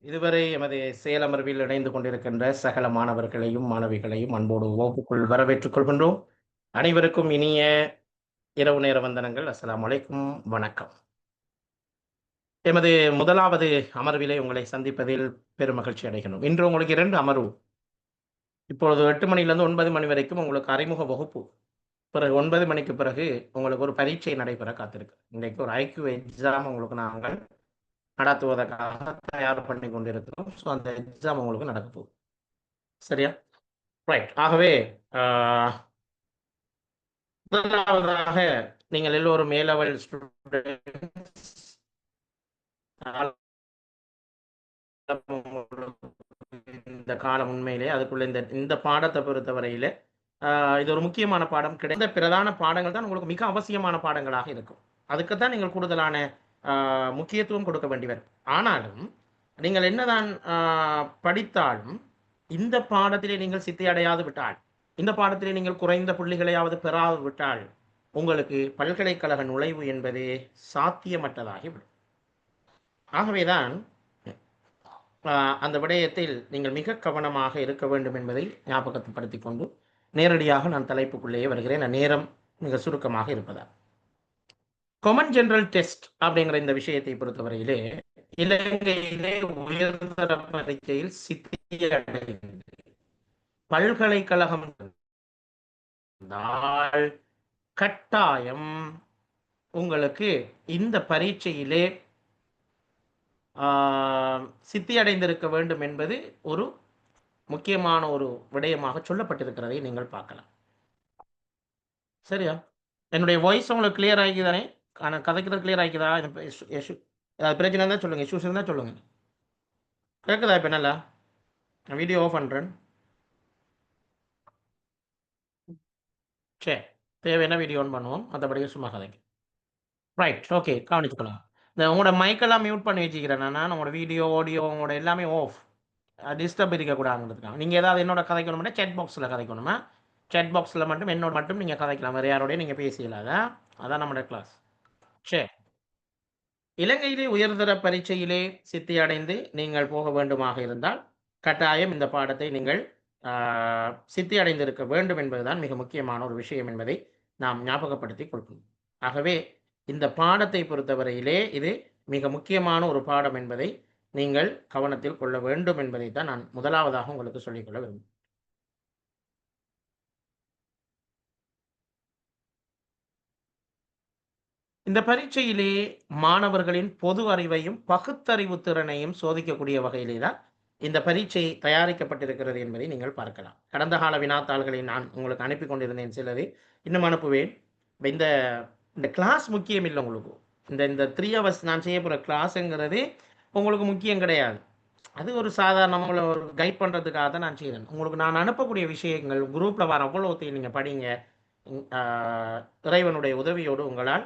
இதுவரை எமது செயலமர்வில் இணைந்து கொண்டிருக்கின்ற சகல மாணவர்களையும் மாணவிகளையும் அன்போடு வகுப்புக்குள் வரவேற்றுக் கொள்கின்றோம். அனைவருக்கும் இனிய இரவு நேர வந்தனங்கள். அஸ்ஸலாமு அலைக்கும், வணக்கம். எமது முதலாவது அமர்விலே உங்களை சந்திப்பதில் பெருமகிழ்ச்சி அடைகிறோம். இன்று உங்களுக்கு 2 அமர்வு. இப்பொழுது 8 மணியிலிருந்து 9 மணி வரைக்கும் உங்களுக்கு அறிமுக வகுப்பு. பிறகு 9 மணிக்கு பிறகு உங்களுக்கு ஒரு பரீட்சை நடைபெற காத்திருக்கு. இன்றைக்கு ஒரு ஐக்யூ எக்ஸாம் உங்களுக்கு நாங்கள் நடத்துவதற்காக தயார் பண்ணி கொண்டிருக்கிறோம். ஸோ அந்த எக்ஸாம் உங்களுக்கு நடக்க போகுது. சரியா? ரைட். ஆகவே முதலாவதாக நீங்கள் எல்லோரும் ஏ லெவல் ஸ்டூடெண்ட்ஸ். இந்த காலம் உண்மையிலே அதுக்குள்ள இந்த பாடத்தை பொறுத்தவரையில இது ஒரு முக்கியமான பாடம். கிடைத்த பிரதான பாடங்கள் தான் உங்களுக்கு மிக அவசியமான பாடங்களாக இருக்கும். அதுக்குத்தான் நீங்கள் கூடுதலான முக்கியத்துவம் கொடுக்க வேண்டி வரும். ஆனாலும் நீங்கள் என்னதான் படித்தாலும் இந்த பாடத்திலே நீங்கள் சித்தி அடையாது விட்டால், இந்த பாடத்திலே நீங்கள் குறைந்த புள்ளிகளையாவது பெறாது விட்டால் உங்களுக்கு பல்கலைக்கழக நுழைவு என்பது சாத்தியமற்றதாகிவிடும். ஆகவேதான் அந்த விடயத்தில் நீங்கள் மிக கவனமாக இருக்க வேண்டும் என்பதை ஞாபகப்படுத்திக் கொண்டு நேரடியாக நான் தலைப்புக்குள்ளேயே வருகிறேன். நேரம் மிக சுருக்கமாக இருப்பதால் காமன் ஜெனரல் டெஸ்ட் அப்படிங்கிற இந்த விஷயத்தை பொறுத்தவரையிலே இலங்கையிலே உயர்தர பரீட்சையில் சித்தியடைந்து பல்கலைக்கழகம் கட்டாயம் உங்களுக்கு இந்த பரீட்சையிலே சித்தி அடைந்திருக்க வேண்டும் என்பது ஒரு முக்கியமான ஒரு விடயமாக சொல்லப்பட்டிருக்கிறதை நீங்கள் பார்க்கலாம். சரியா? என்னுடைய வாய்ஸ் உங்களுக்கு கிளியர் ஆகிதானே? ஆனால் கதைக்கிறது கிளியர் ஆகிக்குதா? ஏதாவது பிரச்சனை இருந்தால் சொல்லுங்கள், இஷ்யூஸ் இருந்தால் சொல்லுங்கள். கேட்குதா? இப்போ நல்லா நான் வீடியோ ஆஃப் பண்ணுறேன். சரி, தேவையான வீடியோ ஆன் பண்ணுவோம், மற்றபடி சும்மா கதைக்கு. ரைட், ஓகே, கவனிச்சுக்கலாம். இந்த உங்களோட மைக்கெல்லாம் மியூட் பண்ணி வச்சுக்கிறேன் நான். உங்களோட வீடியோ ஆடியோ உங்களோட எல்லாமே ஆஃப், டிஸ்டர்ப் இருக்கக்கூடாதுங்கிறதுக்காக. நீங்கள் ஏதாவது என்னோட கதைக்கணும்னா சேட் பாக்ஸில் கதைக்கணுமா? சேட் பாக்ஸில் மட்டும் என்னோட மட்டும் நீங்கள் கதைக்கலாம், வேறு யாரோடய நீங்கள் பேசிக்கலாதா? அதான் நம்மளோட கிளாஸ். சரி, இலங்கையிலே உயர்தர பரீட்சையிலே சித்தி அடைந்து நீங்கள் போக வேண்டுமாக இருந்தால் கட்டாயம் இந்த பாடத்தை நீங்கள் சித்தி அடைந்திருக்க வேண்டும் என்பதுதான் மிக முக்கியமான ஒரு விஷயம் என்பதை நாம் ஞாபகப்படுத்திக் கொள்கிறோம். ஆகவே இந்த பாடத்தை பொறுத்தவரையிலே இது மிக முக்கியமான ஒரு பாடம் என்பதை நீங்கள் கவனத்தில் கொள்ள வேண்டும் என்பதை தான் நான் முதலாவதாக உங்களுக்கு சொல்லிக்கொள்ள விரும்புகிறேன். இந்த பரீட்சையிலே மாணவர்களின் பொது அறிவையும் பகுத்தறிவு திறனையும் சோதிக்கக்கூடிய வகையிலே தான் இந்த பரீட்சை தயாரிக்கப்பட்டிருக்கிறது என்பதை நீங்கள் பார்க்கலாம். கடந்த கால வினாத்தாள்களை நான் உங்களுக்கு அனுப்பி கொண்டிருந்தேன், சிலது இன்னும் அனுப்புவேன். இந்த இந்த கிளாஸ் முக்கியம் இல்லை உங்களுக்கு. இந்த 3 hours நான் செய்ய போகிற கிளாஸுங்கிறது உங்களுக்கு முக்கியம் கிடையாது. அது ஒரு சாதாரண ஒரு கைட் பண்ணுறதுக்காக தான் நான் செய்கிறேன். உங்களுக்கு நான் அனுப்பக்கூடிய விஷயங்கள் குரூப்பில் வர அவ்வளோத்தையும் நீங்கள் படிங்க. இறைவனுடைய உதவியோடு உங்களால்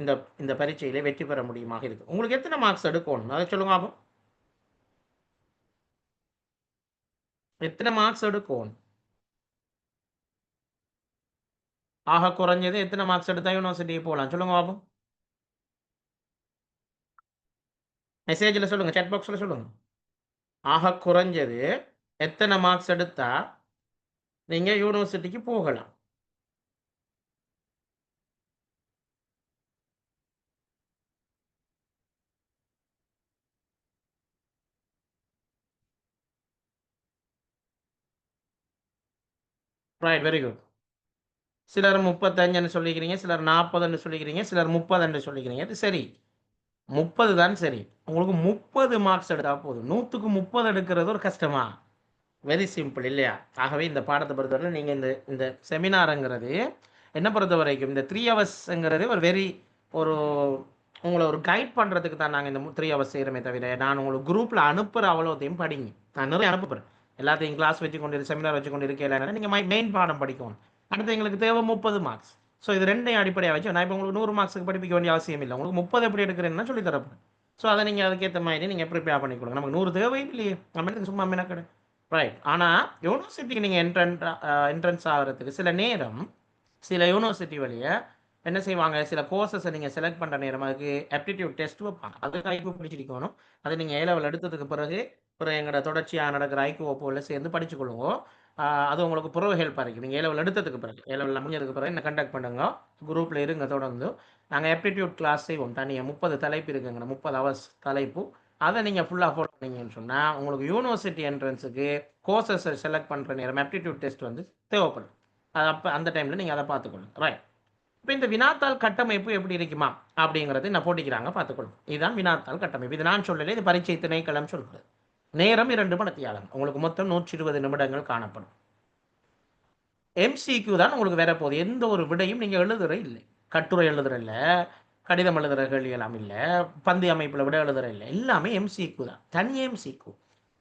இந்த இந்த பரீட்சையிலே வெற்றி பெற முடியுமாக இருக்கு. உங்களுக்கு எத்தனை மார்க்ஸ் எடுக்கணும் அதை சொல்லுங்க. ஆகும் எத்தனை மார்க்ஸ் எடுக்கணும்? ஆக குறைஞ்சது எத்தனை மார்க்ஸ் எடுத்தா யூனிவர்சிட்டி போகலாம் சொல்லுங்க பாபு. மெசேஜில் சொல்லுங்க, சேட் பாக்ஸில் சொல்லுங்க. ஆக குறைஞ்சது எத்தனை மார்க்ஸ் எடுத்தா நீங்க யூனிவர்சிட்டிக்கு போகலாம்? Right, very good. சிலர் 35 சொல்லிக்கிறீங்க, சிலர் 40 சொல்லிக்கிறீங்க, சிலர் 30 சொல்லிக்கிறீங்க. இது சரி, 30 தான் சரி. உங்களுக்கு 30 மார்க்ஸ் எடுத்தா போதும். 100க்கு 30 எடுக்கிறது ஒரு கஷ்டமா? வெரி சிம்பிள் இல்லையா? ஆகவே இந்த பாடத்தை பொறுத்தவரை நீங்கள் இந்த செமினாருங்கிறது என்ன பொறுத்த வரைக்கும் இந்த 3 ஹவர்ஸ்ங்கிறது ஒரு ஒரு உங்களை ஒரு கைட் பண்ணுறதுக்கு தான் நாங்கள் இந்த 3 ஹவர்ஸ் செய்கிறோமே தவிர நான் உங்களுக்கு குரூப்பில் அனுப்புகிற அவ்வளோத்தையும் படிங்க. நான் நிறைய அனுப்புகிறேன், எல்லாத்தையும் கிளாஸ் வச்சு கொண்டு செமினார் வச்சு கொண்டு இருக்கல. நீங்கள் மெயின் பாடம் படிக்கணும். அடுத்து எங்களுக்கு தேவை 30 மார்க்ஸ். ஸோ இது ரெண்டையும் அடிப்படையாக வச்சு நான் இப்போ உங்களுக்கு 100 மார்க்ஸுக்கு படிப்பிக்க வேண்டிய அவசியம் இல்லை. உங்களுக்கு 30 எப்படி எடுக்கிறேன்னா சொல்லி தரப்பேன். ஸோ அதை நீங்கள் அதுக்கேற்ற மாதிரி நீங்கள் ப்ரிப்பேர் பண்ணி கொடுங்க. நமக்கு 100 தேவை இல்லையே, நம்ம சும்மா என்ன கடை. ரைட். ஆனால் யூனிவர்சிட்டிக்கு நீங்கள் என்ட்ரன்ஸ் ஆகிறதுக்கு சில நேரம் சில யூனிவர்சிட்டி வழியை என்ன செய்வாங்க, சில கோர்சஸை நீங்கள் செலக்ட் பண்ணுற நேரம் அதுக்கு ஆப்டிடியூட் டெஸ்ட் வைப்பாங்க. அதுக்கு ஐக்கு படிச்சிருக்கணும். அதை நீங்கள் ஏ லெவல் எடுத்ததுக்கு பிறகு எங்களோட தொடர்ச்சியாக நடக்கிற ஐக்கு வகுப்புகளில் சேர்ந்து படிச்சுக்கொள்ளுங்க. அது உங்களுக்கு பிறகு ஹெல்ப்பாக இருக்கும். நீங்கள் ஏ லெவல் எடுத்ததுக்கு பிறகு, ஏ லெவலில் முடிஞ்சதுக்கு பிறகு என்ன கண்டக்ட் பண்ணுங்க, குரூப்பில் இருங்க தொடர்ந்து. நாங்கள் ஆப்டிடியூட் கிளாஸ் செய்வோம் தனியாக, 30 தலைப்பு இருக்குங்க, 30 ஹவர்ஸ் தலைப்பு. அதை நீங்கள் ஃபுல்லாக ஃபாலோ பண்ணீங்கன்னு சொன்னால் உங்களுக்கு யூனிவர்சிட்டி என்ட்ரன்ஸுக்கு கோர்சஸை செலக்ட் பண்ணுற நேரம் ஆப்டிடியூட் டெஸ்ட் வந்து தேவைப்படும். அது அப்போ அந்த டைமில் நீங்கள் அதை பார்த்துக்கணும். ரைட். இப்போ இந்த வினாத்தாள் கட்டமைப்பு எப்படி இருக்குமா அப்படிங்கிறது நான் போட்டிக்கிறாங்க பார்த்துக்கணும். இதுதான் வினாத்தாள் கட்டமைப்பு. இது நான் சொல்லலை, இது பரீட்சை திணைக்களம் சொல்கிறது. நேரம் 2 மணித்தியாலம். உங்களுக்கு மொத்தம் 120 நிமிடங்கள் காணப்படும். எம்சிக்யூ தான் உங்களுக்கு வேற போகுது. எந்த ஒரு விடையும் நீங்கள் எழுதுற இல்லை. கட்டுரை எழுதுற இல்லை, கடிதம் எழுதுற கேள்வி எல்லாம் இல்லை, பந்து அமைப்பில் விட எழுதுற இல்லை, எல்லாமே எம்சிக்யூ தான். தனி எம்சிக்யூ.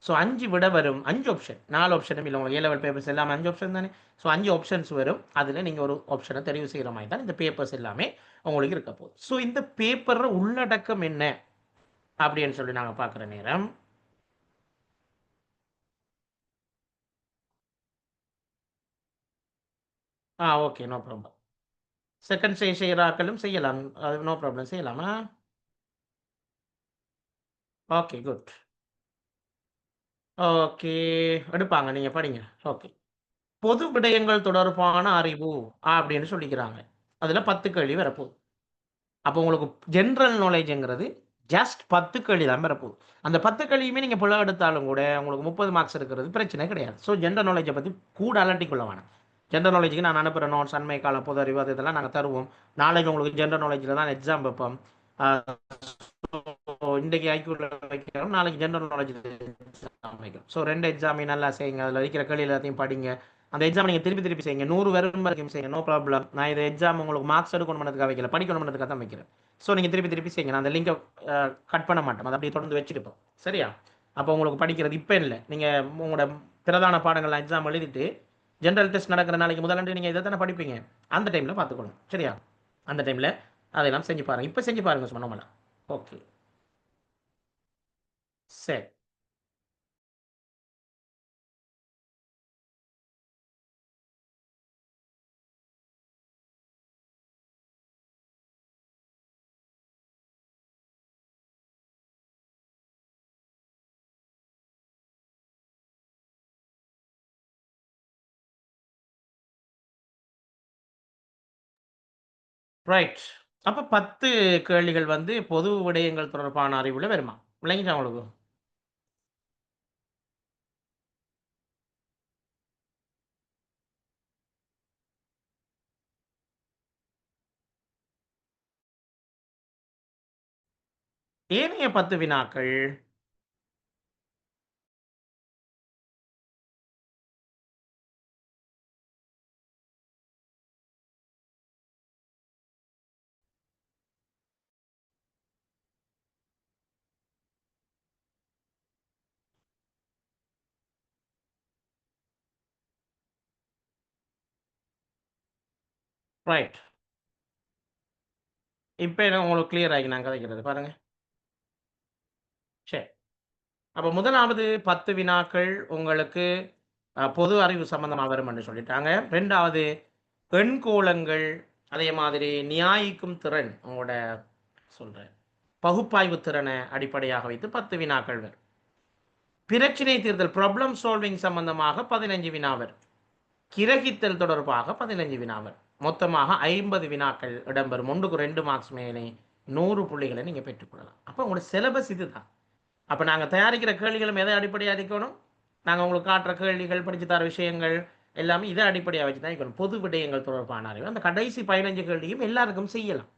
ஸோ 5 விட வரும், 5 ஆப்ஷன், 4 ஆப்ஷனும் இல்லை. உங்களுக்கு ஏ லெவல் பேப்பர்ஸ் எல்லாமே 5 ஆப்ஷன் தானே. ஸோ 5 ஆப்ஷன்ஸ் வரும். அதில் நீங்கள் ஒரு ஆப்ஷனை தெரிவு செய்கிற மாதிரி தான் இந்த பேப்பர்ஸ் எல்லாமே உங்களுக்கு இருக்க போகுது. ஸோ இந்த பேப்பர் உள்ளடக்கம் என்ன அப்படின்னு சொல்லி நாங்கள் பார்க்குற நேரம், ஓகே, நோ ப்ராப்ளம். செகண்ட் செய்கிறாக்களும் செய்யலாம், அது நோ ப்ராப்ளம், செய்யலாமா? Okay, good. ஓகே, எடுப்பாங்க, நீங்கள் படிங்க. ஓகே. பொது விடயங்கள் தொடர்பான அறிவு அப்படின்னு சொல்லிக்கிறாங்க. அதில் 10 கேள்வி வரப்போகுது. அப்போ உங்களுக்கு ஜென்ரல் நாலேஜுங்கிறது ஜஸ்ட் 10 கேள்வி தான் வரப்போகுது. அந்த 10 கேள்வியுமே நீங்கள் புள்ள எடுத்தாலும் கூட உங்களுக்கு 30 மார்க்ஸ் இருக்கிறது பிரச்சனை கிடையாது. ஸோ ஜென்ரல் நாலேஜை பற்றி கூட அலட்டிக்கொள்ள வேணாம். ஜென்ரல் நாலேஜுக்கு நான் அனுப்புகிற நோட்ஸ், அண்மை கால பொது அறிவு, அது இதெல்லாம் நாங்கள் தருவோம். நாளைக்கு உங்களுக்கு ஜென்ரல் நாலேஜில் தான் எக்ஸாம் வைப்போம். இன்றைக்கு ஐக்யூல வைக்கிறோம், நாளைக்கு ஜென்ரல் நாலேஜ் வைக்கிறோம். ஸோ 2 எக்ஸாமே நல்லா செய்யுங்க. அதில் இருக்கிற கேள்வி எல்லாத்தையும் படிங்க. அந்த எக்ஸாம் நீங்கள் திருப்பி திருப்பி செய்யுங்க. 100 வரும் வரைக்கும் செய்யுங்க, நோ ப்ராப்ளம். நான் இது எக்ஸாம் உங்களுக்கு மார்க்ஸ் எடுக்கணும் பண்ணதுக்காக வைக்கல, படிக்கணும் பண்ணதுக்காக தான் வைக்கிறேன். ஸோ நீங்கள் திருப்பி திருப்பி செய்யுங்க. நான் அந்த லிங்கை கட் பண்ண மாட்டோம், அதை அப்படியே தொடர்ந்து வச்சுருப்போம். சரியா? அப்போ உங்களுக்கு படிக்கிறது இப்போ இல்லை, நீங்கள் உங்களோட பிரதான பாடங்கள் எக்ஸாம் எழுதிட்டு ஜென்ரல் டெஸ்ட் நடக்கிற நாளைக்கு முதலாண்டு நீங்கள் இதை தானே படிப்பீங்க. அந்த டைமில் பார்த்துக்கணும். சரியா? அந்த டைமில் அதெல்லாம் செஞ்சு பாருங்கள். இப்போ செஞ்சு பாருங்கள் சொன்னோம்ல. ஓகே, சரி. ரைட். அப்போ 10 கேள்விகள் வந்து பொது விடயங்கள் தொடர்பான அறிவுல வருமா? விளங்கிச்சா உங்களுக்கு? ஏனைய 10 வினாக்கள் ரைட். இப்போ என்ன உங்களுக்கு கிளியர் ஆகி நான் கதைக்கிறது பாருங்க. சரி. அப்போ முதலாவது 10 வினாக்கள் உங்களுக்கு பொது அறிவு சம்பந்தமா வரும்னு சொல்லிட்டாங்க. 2வது எண்கோளங்கள், அதே மாதிரி நியாயிக்கும் திறன், உங்களோட சொல்றேன் பகுப்பாய்வு திறனை அடிப்படையாக வைத்து 10 வினாக்கள் வரும். பிரச்சினை தீர்த்தல், ப்ராப்ளம் சால்விங் சம்பந்தமாக 15 வினாவர். கிரகித்தல் தொடர்பாக 15 வினாவர். மொத்தமாக 50 வினாக்கள் இடம்பெறும். 1க்கு 2 மார்க்ஸ் மேலே 100 புள்ளிகளை நீங்கள் பெற்றுக்கொள்ளலாம். அப்போ உங்களோட சிலபஸ் இதுதான். அப்போ நாங்கள் தயாரிக்கிற கேள்விகளும் எதை அடிப்படையாக இருக்கணும்? நாங்கள் உங்களுக்கு காட்டுற கேள்விகள், படித்து தர விஷயங்கள் எல்லாமே இதை அடிப்படையாக வச்சு தான் இருக்கணும். பொது விடயங்கள் தொடர்பான அறிவு அந்த கடைசி 15 கேள்வியும் எல்லாருக்கும் செய்யலாம்.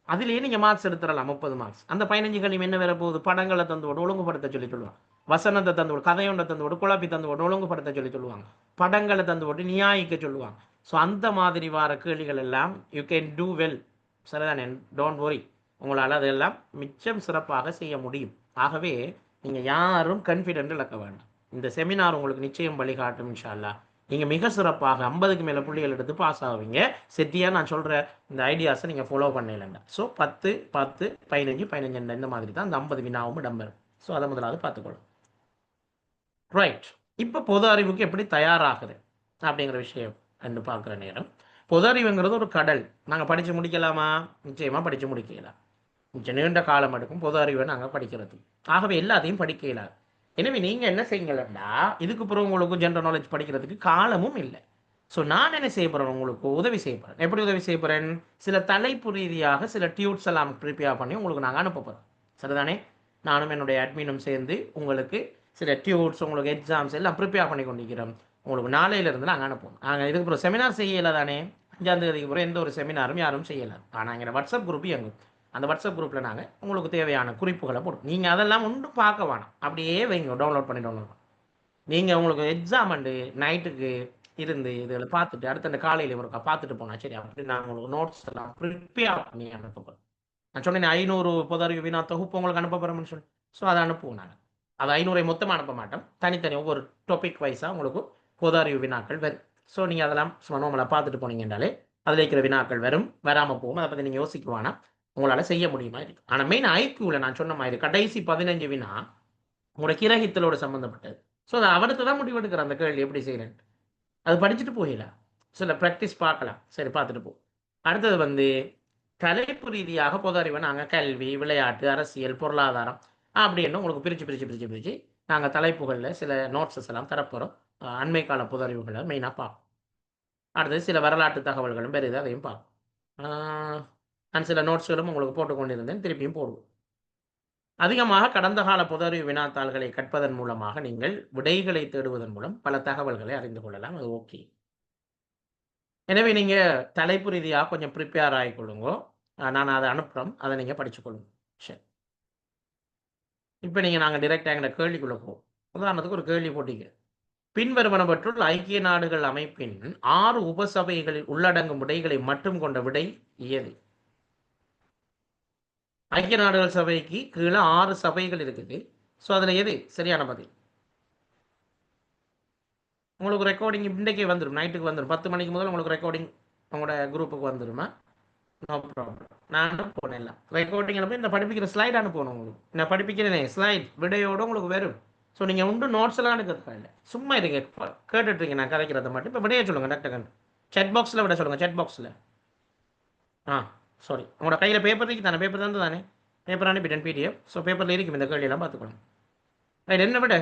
அதிலேயே நீங்கள் மார்க்ஸ் எடுத்துடலாம், 30 மார்க்ஸ். அந்த 15 கேள்வியும் என்ன வேற போகுது? படங்களை தந்து விட ஒழுங்குபடுத்த சொல்லி சொல்லுவாங்க, வசனத்தை தந்து விட, கதையொன்றை தந்து விட, குழப்பி தந்து விட ஒழுங்குபடுத்த சொல்லி சொல்லுவாங்க, படங்களை தந்து விட்டு நியாயிக்க சொல்லுவாங்க. ஸோ அந்த மாதிரி வர கேள்விகள் எல்லாம் யூ கேன் டூ வெல். சரிதானே? டோன்ட் worry, உங்களால் அதெல்லாம் மிச்சம் சிறப்பாக செய்ய முடியும். ஆகவே நீங்கள் யாரும் கான்ஃபிடென்ட் இழக்க வேண்டாம். இந்த செமினார் உங்களுக்கு நிச்சயம் வழிகாட்டும் இன்ஷா அல்லாஹ். நீங்கள் மிக சிறப்பாக 50க்கு மேலே புள்ளிகள் எடுத்து பாஸ் ஆவீங்க. செட்டியாக நான் சொல்கிற இந்த ஐடியாஸை நீங்கள் ஃபாலோ பண்ணலைங்க. ஸோ 10 10 15 15 இந்த மாதிரி தான் இந்த 50 வினாவும் இடம்பெறும். ஸோ அதை முதலாவது பார்த்துக்கொள்ளும். ரைட். இப்போ பொது அறிவுக்கு எப்படி தயாராகுது அப்படிங்கிற விஷயம் என்று பார்க்குற நேரம், பொது அறிவுங்கிறது ஒரு கடல். நாங்கள் படித்து முடிக்கலாமா? நிச்சயமாக படித்து முடிக்கலாம். கொஞ்சம் நீண்ட காலம் எடுக்கும் பொது அறிவை நாங்கள் படிக்கிறது. ஆகவே எல்லாத்தையும் படிக்க இயலாது. எனவே நீங்கள் என்ன செய்யுங்களா, இதுக்கு பிறகு உங்களுக்கு ஜென்ரல் நாலேஜ் படிக்கிறதுக்கு காலமும் இல்லை. ஸோ நான் என்ன செய்ய போகிறேன், உங்களுக்கு உதவி செய்ய போகிறேன். எப்படி உதவி செய்ய போகிறேன்? சில தலைப்பு ரீதியாக சில டியூட்ஸ் எல்லாம் ப்ரிப்பேர் பண்ணி உங்களுக்கு நாங்கள் அனுப்ப போகிறோம். சரிதானே? நானும் என்னுடைய அட்மினும் சேர்ந்து உங்களுக்கு சில டியூட்ஸ், உங்களுக்கு எக்ஸாம்ஸ் எல்லாம் ப்ரிப்பேர் பண்ணி கொண்டிருக்கிறோம். உங்களுக்கு நாளையிலிருந்து நாங்கள் அனுப்புவோம். நாங்கள் இதுக்கு அப்புறம் செமினார் செய்யலை தானே. 5ஆம் தேதிக்கு அப்புறம் எந்த ஒரு செமினாரும் யாரும் செய்யலை. ஆனால் எங்கள் வாட்ஸ்அப் குரூப் இயங்கும். அந்த வாட்ஸ்அப் குரூப்பில் நாங்கள் உங்களுக்கு தேவையான குறிப்புகளை போடுவோம். நீங்கள் அதெல்லாம் ஒன்றும் பார்க்க வேணாம், அப்படியே வைங்க, டவுன்லோட் பண்ணி நீங்கள் உங்களுக்கு எக்ஸாம் அண்டு நைட்டுக்கு இருந்து இதில் பார்த்துட்டு அடுத்த காலையில் ஒருக்கா பார்த்துட்டு போனால் சரி. அப்படி நான் உங்களுக்கு நோட்ஸ் எல்லாம் ப்ரிப்பேர் பண்ணி அனுப்ப. நான் சொன்னேன் 500 பொது அறிவு வினா தொகுப்பு உங்களுக்கு அனுப்ப போகிறோம்னு சொல்லி. ஸோ அதை அனுப்புவோம் நாங்கள். அது 500 மொத்தமாக அனுப்ப மாட்டோம், தனித்தனி ஒவ்வொரு டாபிக் வைஸாக உங்களுக்கு பொது அறிவு வினாக்கள் வரும். ஸோ நீங்கள் அதெல்லாம் சும்மா நோமலை பார்த்துட்டு போனீங்கன்றாலே அதில் இருக்கிற வினாக்கள் வரும், வராமல் போகும். அதை பற்றி நீங்கள் யோசிக்குவானா உங்களால் செய்ய முடியுமா இருக்கு. ஆனால் மெயின் ஐக்யூவில் நான் சொன்ன மாதிரி கடைசி 15 வினா உங்களோட கிரகித்தலோடு சம்மந்தப்பட்டது. ஸோ அதை அவர்த்து தான் முடிவெடுக்கிற அந்த கேள்வி எப்படி செய்கிறேன். அது படிச்சுட்டு போகலாம், சில ப்ராக்டிஸ் பார்க்கலாம். சரி, பார்த்துட்டு போ. அடுத்தது தலைப்பு ரீதியாக பொது அறிவை நாங்கள் கல்வி, விளையாட்டு, அரசியல், பொருளாதாரம் அப்படின்னு உங்களுக்கு பிரித்து நாங்கள் தலைப்புகளில் சில நோட்ஸஸ் எல்லாம் தரப்போகிறோம். அண்மை கால பொது அறிவுகளை மெயினாக பார்ப்போம். அடுத்தது சில வரலாற்று தகவல்களும் பெரிது, அதையும் பார்ப்போம். நான் சில நோட்ஸ்களும் உங்களுக்கு போட்டுக்கொண்டிருந்தேன், திருப்பியும் போடுவோம். அதிகமாக கடந்த கால பொது அறிவு வினாத்தாள்களை கற்பதன் மூலமாக நீங்கள் விடைகளை தேடுவதன் மூலம் பல தகவல்களை அறிந்து கொள்ளலாம். அது ஓகே. எனவே நீங்கள் தலைப்பு ரீதியாக கொஞ்சம் ப்ரிப்பேர் ஆகிக்கொள்ளுங்க. நான் அதை அனுப்புகிறோம், அதை நீங்கள் படிச்சுக்கொள்ளுங்க. சரி, இப்போ நீங்கள் நாங்கள் டிரெக்டாக எங்களை கேள்விக்குள்ளே போவோம். உதாரணத்துக்கு ஒரு கேள்வி போட்டிங்க. பின்வருவனவற்றுள் ஐக்கிய நாடுகள் அமைப்பின் 6 உபசபைகளில் உள்ளடங்கும் விடைகளை மட்டும் கொண்ட விடை எது? ஐக்கிய நாடுகள் சபைக்கு கீழே 6 சபைகள் இருக்குது. ஸோ அதில் எது சரியான பதில்? உங்களுக்கு ரெக்கார்டிங் இன்றைக்கே வந்துடும், நைட்டுக்கு வந்துடும். 10 மணிக்கு முதல் உங்களுக்கு ரெக்கார்டிங் உங்களோட குரூப்புக்கு வந்துடுமா? No problem. நான் அனுப்புவேன் எல்லாம் ரெக்கார்டிங் அனுப்பி இந்த படிப்பிக்கிற ஸ்லைட் அனுப்பணும் உங்களுக்கு. நான் படிப்பிக்கிறேனே ஸ்லைட் விடையோடு உங்களுக்கு வரும். ஸோ நீங்கள் உண்டு நோட்ஸ் எல்லாம் எடுக்கிறதுக்கா இல்லை, சும்மா இருங்க கேட்டுட்ருங்க நான் கதைக்கிறத மட்டும். இப்போ விடையை சொல்லுங்கள் டாக்டர். செட் பாக்ஸில் விட சொல்லுங்கள், செட் பாக்ஸில். ஆ சாரி, உங்களோட கையில் பேப்பர் இருக்கு தானே? பேப்பர் தந்து தானே? பேப்பர் அனுப்பிட்டேன் பிடிஎஃப். ஸோ பேப்பரில் இருக்கும் இந்த கேள்வியெல்லாம் பார்த்துக்கணும். ரைட், என்ன விட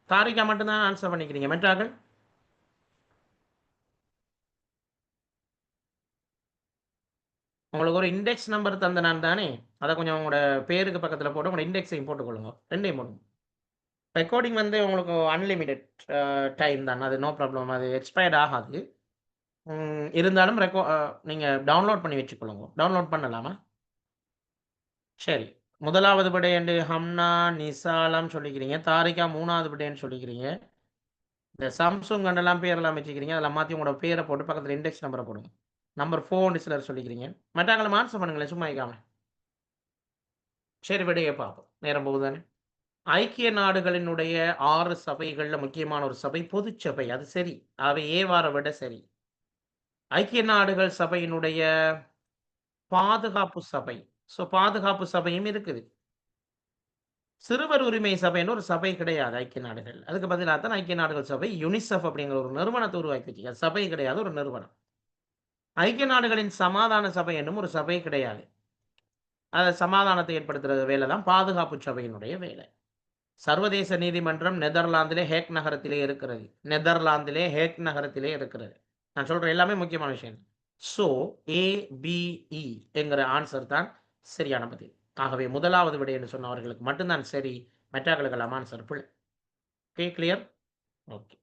தாரிக்கா மட்டும்தான் ஆன்சர் பண்ணிக்கிறீங்க, மெட்ராக்கள் உங்களுக்கு ஒரு இண்டெக்ஸ் நம்பர் தந்த நான் தானே, அதை கொஞ்சம் உங்களோட பேருக்கு பக்கத்தில் போட்டு உங்களோட இண்டெக்ஸையும் போட்டுக்கொள்ளுங்க, ரெண்டையும் போடுங்க. ரெக்கார்டிங் உங்களுக்கு அன்லிமிட்டெட் டைம் தான், அது நோ ப்ராப்ளம், அது எக்ஸ்பயர்ட் ஆகாது. இருந்தாலும் நீங்கள் டவுன்லோட் பண்ணி வச்சுக்கொள்ளுங்க. டவுன்லோட் பண்ணலாமா? சரி, முதலாவது விடை ஹம்னா நிசாலாம் சொல்லிக்கிறீங்க. தாரிகா 3வது விடைன்னு சொல்லிக்கிறீங்க. இந்த சாம்சங் கண்டெல்லாம் பேரெல்லாம் வச்சுக்கிறீங்க, அதெல்லாம் மாற்றி உங்களோட பேரை போட்டு பக்கத்தில் இண்டெக்ஸ் நம்பரை போடுங்க. நம்பர் 4 சிலர் சொல்லிக்கிறீங்க. மற்றவங்களை ஆன்சர் பண்ணுங்களேன், சும்மா இருக்காம. சரி, விடையை பார்ப்போம், நேரம் போகுதானே. ஐக்கிய நாடுகளினுடைய 6 சபைகளில் முக்கியமான ஒரு சபை பொதுச்சபை, அது சரி. அவை ஏவார விட சரி. ஐக்கிய நாடுகள் சபையினுடைய பாதுகாப்பு சபை. ஸோ பாதுகாப்பு சபையும் இருக்குது. சிறுவர் உரிமை சபைன்னு ஒரு சபை கிடையாது ஐக்கிய நாடுகள். அதுக்கு பதிலாக தான் ஐக்கிய நாடுகள் சபை யுனிசெஃப் அப்படிங்கிற ஒரு நிறுவனத்தை உருவாக்கி வச்சுக்க. சபை கிடையாது, ஒரு நிறுவனம். ஐக்கிய நாடுகளின் சமாதான சபை என்னும் ஒரு சபை கிடையாது. அதை சமாதானத்தை ஏற்படுத்துகிற வேலை தான் பாதுகாப்பு சபையினுடைய வேலை. சர்வதேச நீதிமன்றம் நெதர்லாந்திலே ஹேக் நகரத்திலே இருக்கிறது. நெதர்லாந்திலே ஹேக் நகரத்திலே இருக்கிறது. நான் சொல்ற எல்லாமே முக்கியமான விஷயம். ஸோ ஏபிஇ என்கிற ஆன்சர் தான் சரியான பதில். ஆகவே முதலாவது விடை என்று சொன்னவர்களுக்கு மட்டும்தான் சரி, மற்றவர்களுக்கெல்லாம் ஆன்சர் பிள்ளை. Okay, clear? ஓகே.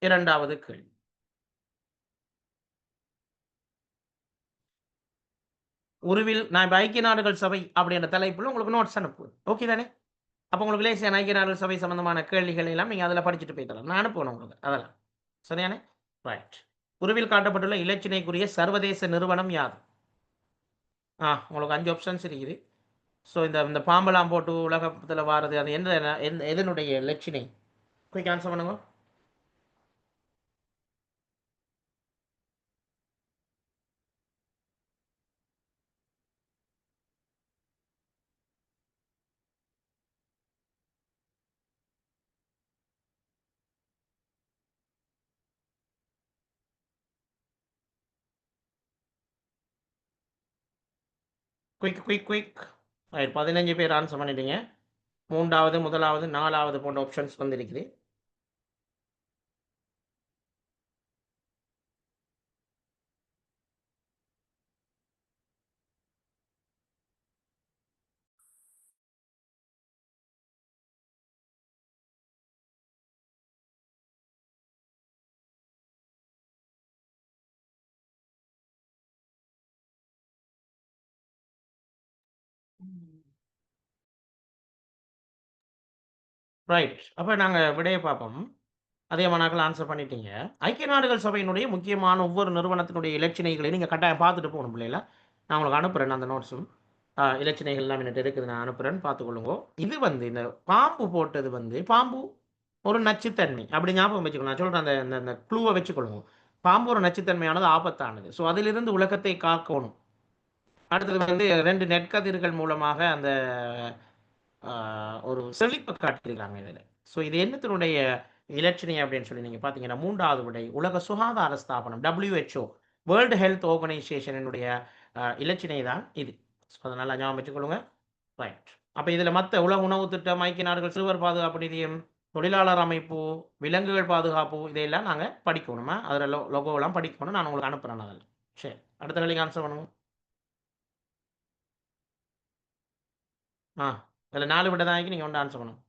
இரண்டாவது கேள்வி. உருவில் நான் இப்போ ஐக்கிய நாடுகள் சபை அப்படின்ற தலைப்புல உங்களுக்கு நோட்ஸ் அனுப்புவேன். ஓகே தானே? அப்போ உங்களுக்கு லேசியான ஐக்கிய நாடுகள் சபை சம்பந்தமான கேள்விகள் எல்லாம் நீங்கள் அதில் படிச்சுட்டு போய்த்தரலாம். நான் அனுப்புவேன் உங்களுக்கு அதெல்லாம். சரியானே? ரைட். உருவில் காட்டப்பட்டுள்ள இலச்சினைக்குரிய சர்வதேச நிறுவனம் யாது? உங்களுக்கு 5 ஆப்ஷன்ஸ் இருக்குது. ஸோ இந்த இந்த பாம்பெல்லாம் போட்டு உலகத்தில் வாரது, அது எதனுடைய இலச்சினை? குயிக் ஆன்சர் பண்ணுங்க. குயிக். ரைட், 15 பேர் ஆன்சர் பண்ணிட்டீங்க. 3வது, 1வது, 4வது போன்ற ஆப்ஷன்ஸ் வந்திருக்குது. ரைட், அப்ப நாங்க விடைய பார்ப்போம். அதிகமானாக்கள் ஆன்சர் பண்ணிட்டீங்க. ஐக்கிய நாடுகள் சபையினுடைய முக்கியமான ஒவ்வொரு நிறுவனத்தினுடைய இலச்சினைகளை நீங்க கட்டாயம் பார்த்துட்டு போகணும் பிள்ளைகளா. நான் உங்களுக்கு அனுப்புறேன் அந்த நோட்ஸும். இலச்சினைகள் எல்லாம் என்கிட்ட இருக்குது, நான் அனுப்புறேன், பார்த்துக்கொள்ளுங்க. இது வந்து இந்த பாம்பு போட்டது வந்து பாம்பு ஒரு நச்சுத்தன்மை அப்படி ஞாபகம் வச்சுக்கணும். நான் சொல்றேன், அந்த அந்த க்ளூவை வச்சுக்கொள்ளுங்க. பாம்பு ஒரு நச்சுத்தன்மையானது, ஆபத்தானது. ஸோ அதிலிருந்து உலகத்தை காக்கணும். அடுத்தது வந்து 2 நெற்கதிர்கள் மூலமாக அந்த ஒரு செழிப்பை காட்டியிருக்காங்க இதில். ஸோ இது என்னத்தினுடைய இலட்சணை அப்படின்னு சொல்லி நீங்கள் பார்த்தீங்கன்னா, 3வது விடை உலக சுகாதார ஸ்தாபனம் WHO, வேர்ல்டு ஹெல்த் ஆர்கனைசேஷனுடைய இலச்சினை தான் இது. ஸோ அதை நல்லா ஞாபகம் வச்சுக்கொள்ளுங்க. ரைட், அப்போ இதில் மற்ற உலக உணவு திட்டம், ஐக்கிய நாடுகள் சிறுவர் பாதுகாப்பு நிதியம், தொழிலாளர் அமைப்பு, விலங்குகள் பாதுகாப்பு, இதையெல்லாம் நாங்கள் படிக்கணுமா, அதில் லோகோவெல்லாம் படிக்கணும். நான் உங்களுக்கு அனுப்புகிறேன் அதில். சரி, அடுத்த கேள்விக்கு ஆன்சர் பண்ணுங்க. அதில் 4 விட தான் நீங்கள் ஒன்று ஆன்சர் பண்ணணும்.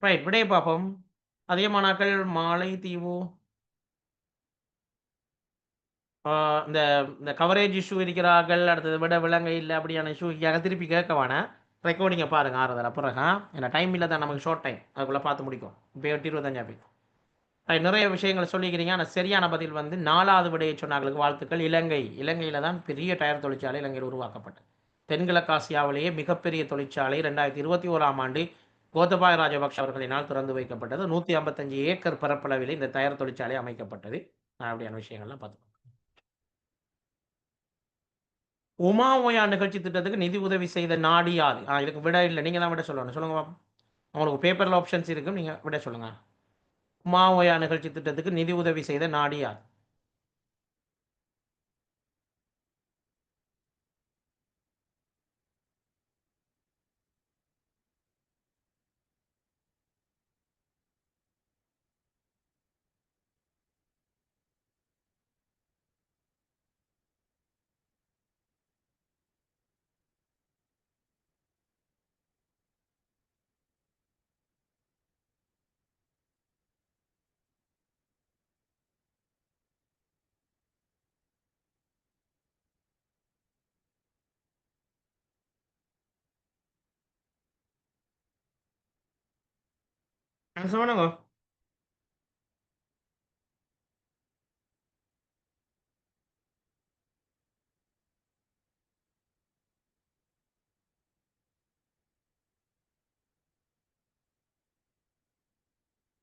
ரைட், விடையை பார்ப்போம். அதிகமானாக்கள் மாலைத்தீவு, இந்த இந்த கவரேஜ் இஷ்யூ இருக்கிறார்கள். அடுத்தது விட விலங்கை இல்லை அப்படியான இஷ்யூக்காக திருப்பி கேட்க வேணாம். ரெக்கார்டிங்கை பாருங்கள் ஆறுதல் பிறகு. ஏன்னா டைம் இல்லை தான், நமக்கு ஷார்ட் டைம், அதுக்குள்ளே பார்த்து முடிக்கும். இப்போ 25 பேர். நிறைய விஷயங்கள் சொல்லிக்கிறீங்க. ஆனால் சரியான பதில் வந்து 4வது விடையை சொன்னாங்களுக்கு வாழ்த்துக்கள். இலங்கையில் தான் பெரிய டயர் தொழிற்சாலை இலங்கையில் உருவாக்கப்பட்டது. தென்கிழக்காசியாவிலேயே மிகப்பெரிய தொழிற்சாலை 2021ஆம் ஆண்டு கோத்தபாய ராஜபக்ஷ அவர்களினால் திறந்து வைக்கப்பட்டது. 155 ஏக்கர் பரப்பளவில் இந்த டயர் தொழிற்சாலை அமைக்கப்பட்டது. அப்படியான விஷயங்கள்லாம் பார்த்து. உமா ஓயா நிகழ்ச்சி திட்டத்துக்கு நிதி உதவி செய்த நாடு யாது? இதுக்கு விட இல்லை, நீங்க தான் விட சொல்லணும். சொல்லுங்க பாப்போம். உங்களுக்கு பேப்பர்ல ஆப்ஷன்ஸ் இருக்கும், நீங்க விட சொல்லுங்க. உமா ஓயா நிகழ்ச்சி திட்டத்துக்கு நிதி உதவி செய்த நாடு யாது? சொல்லுங்க.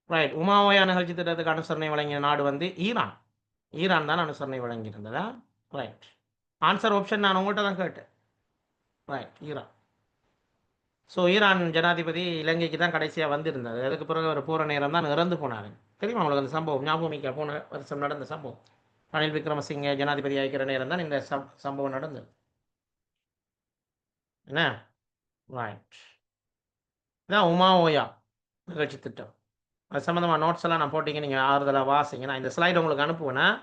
ரைட், உமா ஓயா நிகழ்ச்சி திட்டத்துக்கு அனுசரணை வழங்கிய நாடு வந்து ஈரான். ஈரான் தான் அனுசரணை வழங்கி இருந்ததா? ரைட், ஆன்சர் ஆப்ஷன் நான் உங்கள்கிட்ட தான் கேட்டேன். Right, Iran. ஸோ ஈரான் ஜனாதிபதி இலங்கைக்கு தான் கடைசியாக வந்திருந்தார். அதுக்கு பிறகு அவர் போகிற நேரம் தான் இறந்து போனார். தெரியுமா உங்களுக்கு அந்த சம்பவம்? ஞாபகம் போன வருஷம் நடந்த சம்பவம். ரணில் விக்ரமசிங்கே ஜனாதிபதி ஆகிக்கிற நேரம் தான் இந்த சம்பவம் நடந்தது. என்ன? ரைட், இதான் உமா ஓயா நிகழ்ச்சி திட்டம். அது சம்மந்தமாக நோட்ஸ் எல்லாம் நான் போட்டிங்க, நீங்கள் ஆறுதலாக வாசிங்க. நான் இந்த ஸ்லைடு உங்களுக்கு அனுப்புவேன்.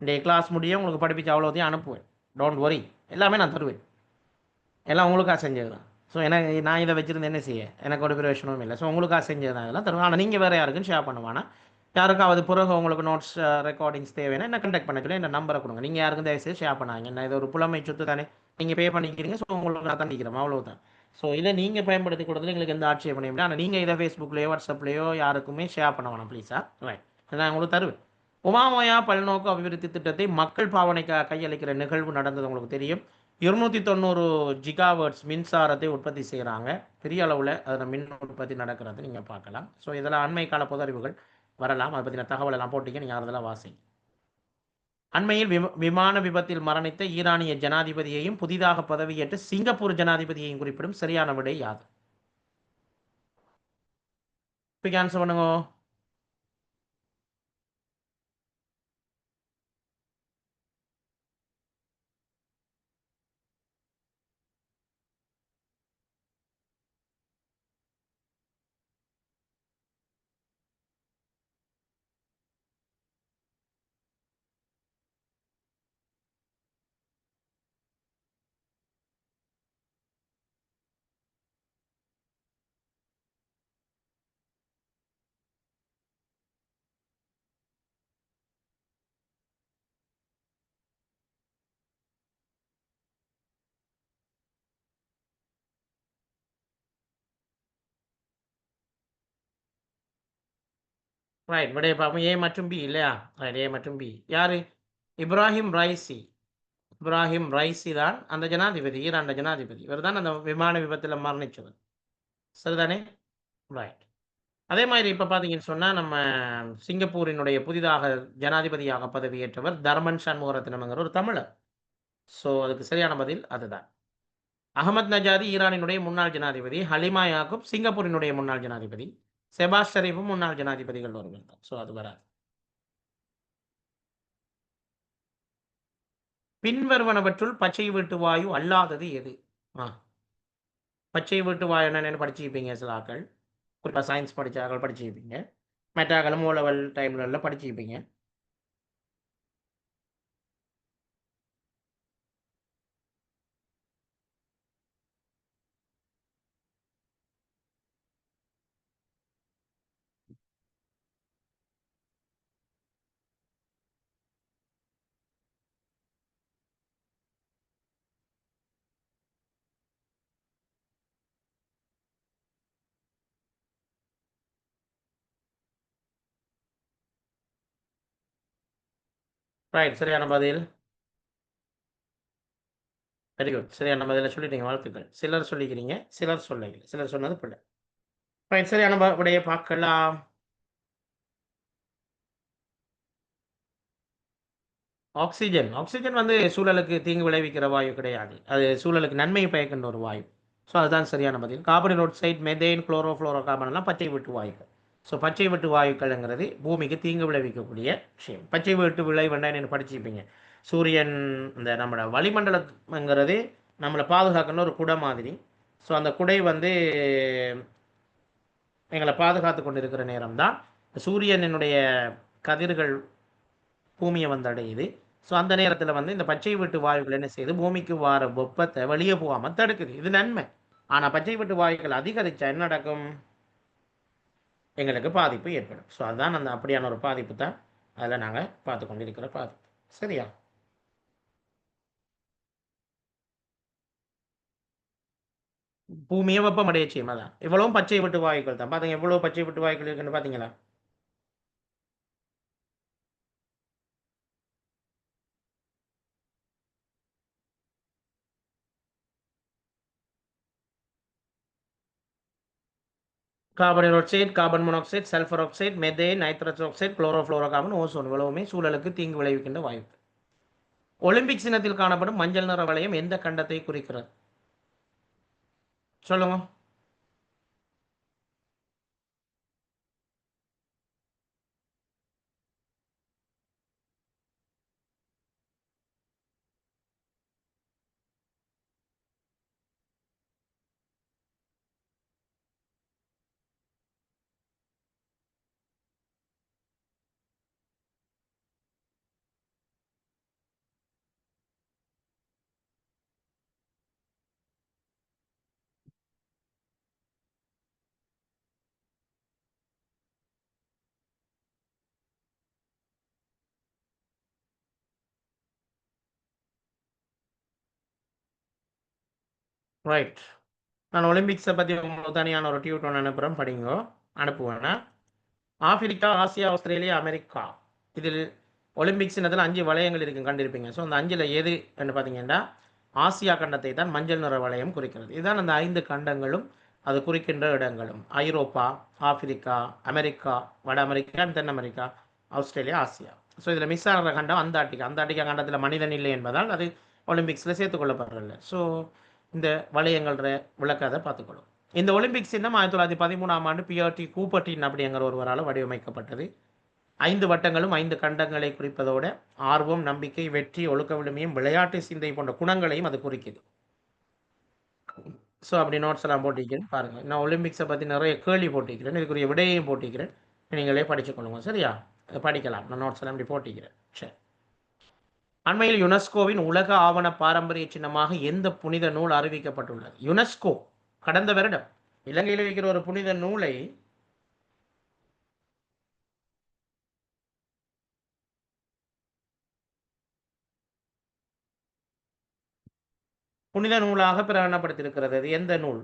இந்த கிளாஸ் முடியும் உங்களுக்கு படிப்பிச்சு அவ்வளோதையும் அனுப்புவேன். டோன்ட் வரி, எல்லாமே நான் தருவேன். எல்லாம் உங்களுக்காக செஞ்சது தான். ஸோ எனக்கு நான் இதை வச்சுருந்து என்ன செய்ய, எனக்கு ஒரு பிரயோஜனமும் இல்லை. ஸோ உங்களுக்காக செஞ்சது தான் இதெல்லாம் தருவேன். ஆனால் நீங்கள் வேறு யாருக்குன்னு ஷேர் பண்ணுவானா, யாருக்காவது பிறகு உங்களுக்கு நோட்ஸ் ரெக்கார்டிங்ஸ் தேவைன்னா என்ன கண்டக்ட் பண்ண சொல்லி என்ன நம்பரை கொடுங்க. நீங்கள் யாருக்கும் தயவுசெய்து ஷேர் பண்ணாங்க. என்ன இது ஒரு புலமை சொத்து தானே, நீங்கள் பே பண்ணிக்கிறீங்க. ஸோ உங்களுக்கு நான் தண்டிக்கிறேன், அவ்வளோதான். ஸோ இதை நீங்கள் பயன்படுத்தி கொடுத்தது எங்களுக்கு எந்த ஆட்சேபனையும் இல்லை. ஆனால் நீங்கள் இதை ஃபேஸ்புக்லேயோ வாட்ஸ்அப்லேயோ யாருக்குமே ஷேர் பண்ண வேணாம் ப்ளீஸா. ரைட், நான் உங்களுக்கு தருவேன். உமாமயா பல்நோக்கு அபிவிருத்தி திட்டத்தை மக்கள் பாவனைக்காக கையளிக்கிற நிகழ்வு நடந்தது உங்களுக்கு தெரியும். 290 ஜிகாவர்ட்ஸ் மின்சாரத்தை உற்பத்தி செய்கிறாங்க. பெரிய அளவில் அதில் மின் உற்பத்தி நடக்கிறது நீங்கள் பார்க்கலாம். ஸோ இதெல்லாம் அண்மை கால பொது அறிவுகள் வரலாம். அதை பற்றின தகவல் எல்லாம் போட்டிங்க, நீங்கள் அதெல்லாம் வாசி. அண்மையில் விமான விபத்தில் மரணித்த ஈரானிய ஜனாதிபதியையும் புதிதாக பதவியேற்று சிங்கப்பூர் ஜனாதிபதியையும் குறிப்பிடும் சரியான விடை யாது? ஆன்சர் பண்ணுங்க. ரைட், விடைய பார்ப்போம். ஏ மற்றும் பி இல்லையா? ரைட், ஏ மற்றும் பி. யாரு? Ebrahim Raisi. இப்ராஹிம் ரைசி தான் அந்த ஜனாதிபதி, ஈரான் ஜனாதிபதி. இவர் தான் அந்த விமான விபத்தில் மரணிச்சவர். சரிதானே? ரைட். அதே மாதிரி இப்போ பார்த்தீங்கன்னு சொன்னால், நம்ம சிங்கப்பூரினுடைய புதிதாக ஜனாதிபதியாக பதவியேற்றவர் தர்மன் சண்முகரத்னம்ங்கிற ஒரு தமிழர். ஸோ அதுக்கு சரியான பதில் அதுதான். அகமது நஜாதி ஈரானினுடைய முன்னாள் ஜனாதிபதி, ஹலிமா யாக்கூப் சிங்கப்பூரினுடைய முன்னாள் ஜனாதிபதி, செபாஸ் ஷெரீஃபும் முன்னாள் ஜனாதிபதிகள் ஒருவர் தான். ஸோ அது வராது. பின்வருவனவற்றுள் பச்சை வீட்டு வாயு அல்லாதது எது? பச்சை வீட்டு வாயு என்னன்னு படிச்சுப்பீங்க சில ஆக்கள், குறிப்பாக சயின்ஸ் படித்த ஆக்கள் படிச்சுப்பீங்க. மெட்டாக்களும் ஓ லெவல் டைம்ல படிச்சுப்பீங்க. ரைட், சரியான பதில். வெரி குட், சரியான பதில சொல்லிட்டீங்க, வாழ்த்துக்கள். சிலர் சொல்லிக்கிறீங்க, சிலர் சொல்லல. சிலர் சொன்னது பிள்ளை. ரைட், சரியான விடையை பார்க்கலாம். ஆக்சிஜன். ஆக்சிஜன் வந்து சூழலுக்கு தீங்கு விளைவிக்கிற வாயு கிடையாது. அது சூழலுக்கு நன்மை பயக்கின்ற ஒரு வாயு. ஸோ அதுதான் சரியான பதில். Carbon oxide, methane, chlorofluoro carbon எல்லாம் பச்சை வீட்டு வாயுக்கள். ஸோ பச்சை வீட்டு வாயுக்கள்ங்கிறது பூமிக்கு தீங்கு விளைவிக்கக்கூடிய விஷயம். பச்சை வீட்டு விளைவுன்னா என்ன படிச்சுப்பீங்க. சூரியன் இந்த நம்மளோட வளிமண்டலங்கிறது நம்மளை பாதுகாக்கணும் ஒரு குடை மாதிரி. ஸோ அந்த குடை வந்து எங்களை பாதுகாத்து கொண்டு இருக்கிற நேரம் தான் சூரியனுடைய கதிர்கள் பூமியை வந்து அடையுது. ஸோ அந்த நேரத்தில் வந்து இந்த பச்சை வீட்டு வாயுக்கள் என்ன செய்யுது, பூமிக்கு வார வெப்பத்தை வெளியே போகாமல் தடுக்குது. இது நன்மை. ஆனால் பச்சை வீட்டு வாயுக்கள் அதிகரித்தா என்ன நடக்கும்? எங்களுக்கு பாதிப்பு ஏற்படும். ஸோ அதுதான் அந்த அப்படியான ஒரு பாதிப்பு தான் அதில் நாங்கள் பார்த்து கொண்டிருக்கிற பாதிப்பு. சரியா? பூமியை வெப்பமடைய செய்யும். அதான் இவ்வளவும் பச்சை வீட்டு வாயுக்கள் தான். பார்த்தீங்க எவ்வளோ பச்சை வீட்டு வாயுக்கள் இருக்குன்னு பார்த்தீங்களா? Carbon oxide, carbon monoxide, sulphur oxide, methane, nitrous oxide, chlorofluorocarbon, ozone இவ்வளவுமே சூழலுக்கு தீங்கு விளைவிக்கின்ற வாயு. ஒலிம்பிக் சின்னத்தில் காணப்படும் மஞ்சள் நிற வளையம் எந்த கண்டத்தை குறிக்கிறது? சொல்லுங்க. ரைட். நான் ஒலிம்பிக்ஸை பற்றி உங்களுக்கு தனியான ஒரு டியூட் ஒன்று அனுப்புகிறேன், படிங்கோ. அனுப்புவேன்னா ஆப்பிரிக்கா, ஆசியா, ஆஸ்திரேலியா, அமெரிக்கா இதில் ஒலிம்பிக்ஸ் இடத்துல 5 வளையங்கள் இருக்கும் கண்டிருப்பீங்க. ஸோ அந்த 5ல் எது என்று பார்த்தீங்கன்னா ஆசியா கண்டத்தை தான் மஞ்சள் நிற வளையம் குறிக்கிறது. இதுதான் அந்த 5 கண்டங்களும் அது குறிக்கின்ற இடங்களும். ஐரோப்பா, ஆப்பிரிக்கா, அமெரிக்கா, வட அமெரிக்கா, தென் அமெரிக்கா, ஆஸ்திரேலியா, ஆசியா. ஸோ இதில் மிஸ் ஆகிற கண்டம் அந்தார்டிகா. அந்தார்டிகா கண்டத்தில் மனிதன் இல்லை என்பதால் அது ஒலிம்பிக்ஸில் சேர்த்துக்கொள்ளப்படுறதில்ல. ஸோ இந்த வளையங்கள்ற விளக்கத்தை பார்த்துக்கொள்ளும். இந்த ஒலிம்பிக்ஸ் இன்னும் 1913ஆம் ஆண்டு பிஆர்டி கூப்பர்டின் அப்படிங்கிற ஒருவரால் வடிவமைக்கப்பட்டது. 5 வட்டங்களும் 5 கண்டங்களை குறிப்பதோட ஆர்வம், நம்பிக்கை, வெற்றி, ஒழுக்க விழுமியம், விளையாட்டு சிந்தை போன்ற குணங்களையும் அது குறிக்குது. ஸோ அப்படி நோட்ஸ் எல்லாம் போட்டிருக்கிறேன் பாருங்கள். நான் ஒலிம்பிக்ஸை பற்றி நிறைய கேள்வி போட்டிருக்கிறேன், இதுக்குரிய விடையையும் போட்டிருக்கிறேன். நீங்களே படிச்சுக்கொள்ளுங்க சரியா? படிக்கலாம். நான் நோட்ஸ் எல்லாம் இப்படி போட்டிக்கிறேன். சரி. அண்மையில் யுனெஸ்கோவின் உலக ஆவண பாரம்பரிய சின்னமாக எந்த புனித நூல் அறிவிக்கப்பட்டுள்ளது? யுனெஸ்கோ கடந்த வருடம் இலங்கையில் இருக்கிற ஒரு புனித நூலை புனித நூலாக பிரகடனப்படுத்தியிருக்கிறது. அது எந்த நூல்?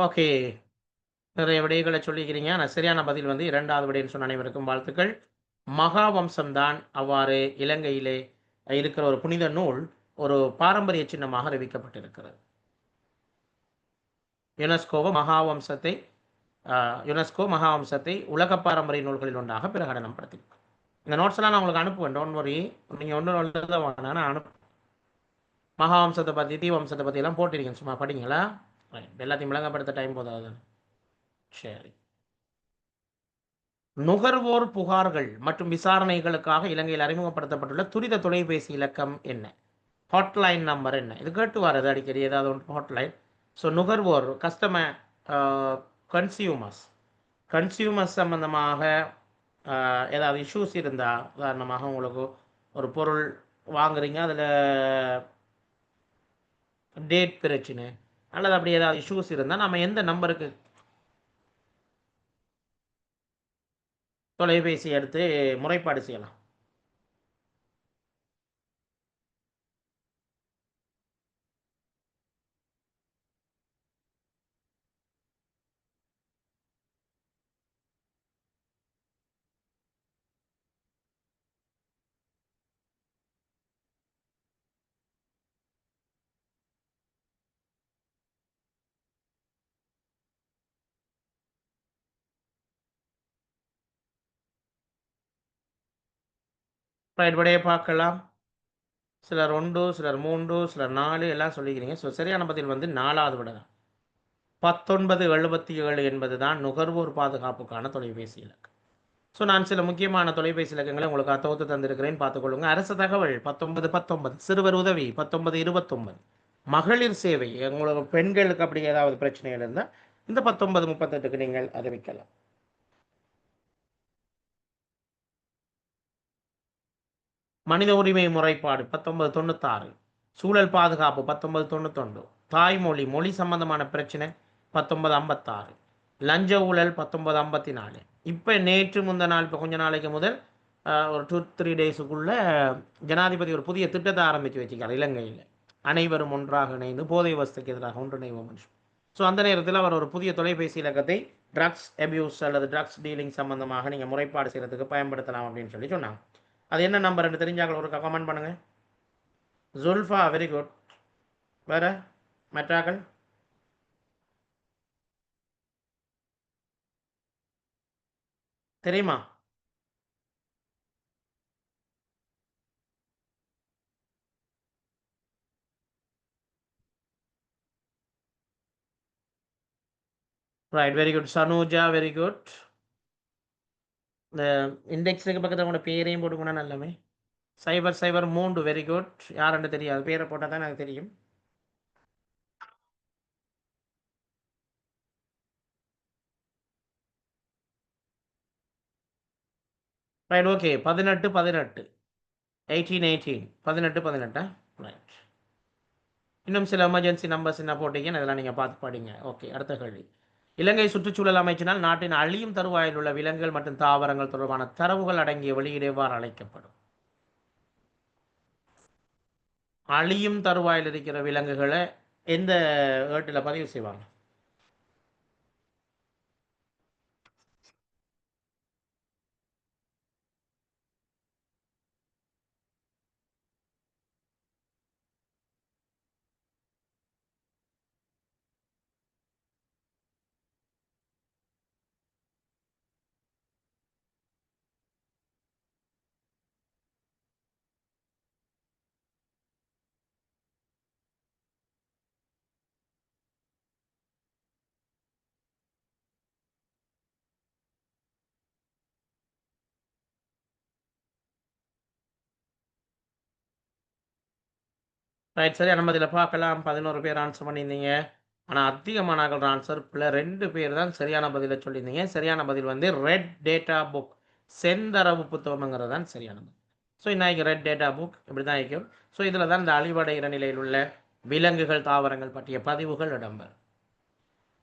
ஓகே, நிறைய விடைகளை சொல்லிக்கிறீங்க. ஆனால் சரியான பதில் வந்து 2வது விடைன்னு சொன்ன அனைவருக்கும் வாழ்த்துக்கள். மகாவம்சம்தான் அவ்வாறு இலங்கையிலே இருக்கிற ஒரு புனித நூல் ஒரு பாரம்பரிய சின்னமாக அறிவிக்கப்பட்டிருக்கிறது. யுனெஸ்கோ மகாவம்சத்தை உலக பாரம்பரிய நூல்களில் ஒன்றாக பிரகடனம் படுத்தியிருக்கு. இந்த நோட்ஸ் எல்லாம் நான் உங்களுக்கு அனுப்புவேன், டோன்ட் வரி. நீங்கள் ஒன்று எழுத வேணாம், நான் அனுப்பு. மகாவம்சத்தை பற்றி, தீவம்சத்தை பற்றி எல்லாம் போட்டிருக்கேன், சும்மா படிங்களா? எல்லாத்தையும் விளங்கப்படுத்த டைம் போதாது. சரி. நுகர்வோர் புகார்கள் மற்றும் விசாரணைகளுக்காக இலங்கையில் அறிமுகப்படுத்தப்பட்டுள்ள துரித தொலைபேசி இலக்கம் என்ன? ஹாட்லைன் நம்பர் என்ன? இது கேட்டு வரது அடிக்கடி ஏதாவது ஒன்று ஹாட்லைன். ஸோ நுகர்வோர் கஸ்டமர், கன்சியூமர்ஸ் கன்சியூமர்ஸ் சம்பந்தமாக ஏதாவது இஷ்யூஸ் இருந்தால், உதாரணமாக உங்களுக்கு ஒரு பொருள் வாங்குறீங்க, அதில் டேட் பிரச்சனை அல்லது அப்படி ஏதாவது இஷ்யூஸ் இருந்தால் நம்ம எந்த நம்பருக்கு தொலைபேசி எடுத்து முறைப்பாடு செய்யலாம்? ரைட், விடையை பார்க்கலாம். சிலர் 1, சிலர் 3, சிலர் 4 எல்லாம் சொல்லிக்கிறீங்க. ஸோ சரியான பதில் வந்து 4வது விடை தான். 1977 என்பது தான் நுகர்வோர் பாதுகாப்புக்கான தொலைபேசி இலக்கு. ஸோ நான் சில முக்கியமான தொலைபேசி இலக்கங்களை உங்களுக்கு தொகுத்து தந்திருக்கிறேன், பார்த்துக்கொள்ளுங்க. அரசு தகவல் 1919, சிறுவர் உதவி 1929, மகளிர் சேவை உங்களுக்கு பெண்களுக்கு அப்படி ஏதாவது பிரச்சனைகள் இருந்தால் இந்த 1938க்கு நீங்கள் அறிவிக்கலாம். மனித உரிமை முறைப்பாடு 1996, சூழல் பாதுகாப்பு 1991, தாய்மொழி மொழி சம்பந்தமான பிரச்சனை 1956, லஞ்ச ஊழல் 1954. இப்போ நேற்று முந்த நாள், இப்போ கொஞ்ச நாளைக்கு முதல் ஒரு 2-3 டேஸுக்குள்ள ஜனாதிபதி ஒரு புதிய திட்டத்தை ஆரம்பித்து வச்சுக்கார் இலங்கையில். அனைவரும் ஒன்றாக இணைந்து போதை வசதிக்கு எதிராக ஒன்றிணைவோம். ஸோ அந்த நேரத்தில் அவர் ஒரு புதிய தொலைபேசி இலக்கத்தை ட்ரக்ஸ் அபியூஸ் அல்லது ட்ரக்ஸ் டீலிங் சம்பந்தமாக நீங்கள் முறைப்பாடு செய்கிறதுக்கு பயன்படுத்தலாம் அப்படின்னு சொல்லி சொன்னாங்க. அது என்ன நம்பர் தெரிஞ்சாங்க ஒரு கமெண்ட் பண்ணுங்க. Zulfa, very good. வேற மெட்ராக்கள்? தெரியுமா? Right, very good. Sanuja, very good. இந்த இண்டெக்ஸுக்கு பக்கத்தில் உங்களோட பேரையும் போட்டுக்கணும் நல்லமே. 003, வெரி குட். யாருன்னு தெரியாது, பேரை போட்டால் தான் எனக்கு தெரியும். Right, okay. 18 18 18 18 18 18. ரைட். இன்னும் சில எமர்ஜென்சி நம்பர்ஸ் என்ன போட்டீங்க, அதெல்லாம் நீங்கள் பார்த்து படிங்க. ஓகே, அடுத்த கேள்வி. இலங்கை சுற்றுச்சூழல் அமைச்சினால் நாட்டின் அழியும் தருவாயில் உள்ள விலங்குகள் மற்றும் தாவரங்கள் தொடர்பான தரவுகள் அடங்கிய வெளியீடு எவ்வாறு அழைக்கப்படும்? அழியும் தருவாயில் இருக்கிற விலங்குகளை எந்த ஏட்டில் பதிவு செய்வாங்க? ரைட், சரியா. நம்ம இதில் பார்க்கலாம் 11 பேர் ஆன்சர் பண்ணியிருந்தீங்க. ஆனால் அதிகமானார்கள் ஆன்சர் பிள்ளை 2 பேர் தான் சரியான பதிலை சொல்லியிருந்தீங்க. சரியான பதில் வந்து ரெட் டேட்டா புக், செந்தரவு புத்தகம்ங்கிறது தான் சரியான பதில். ஸோ இன்னைக்கு ரெட் டேட்டா புக் இப்படி தான் இருக்கும். ஸோ இதில் தான் இந்த அழிவடைகிற நிலையில் உள்ள விலங்குகள் தாவரங்கள் பற்றிய பதிவுகள் இடம்பெறும்.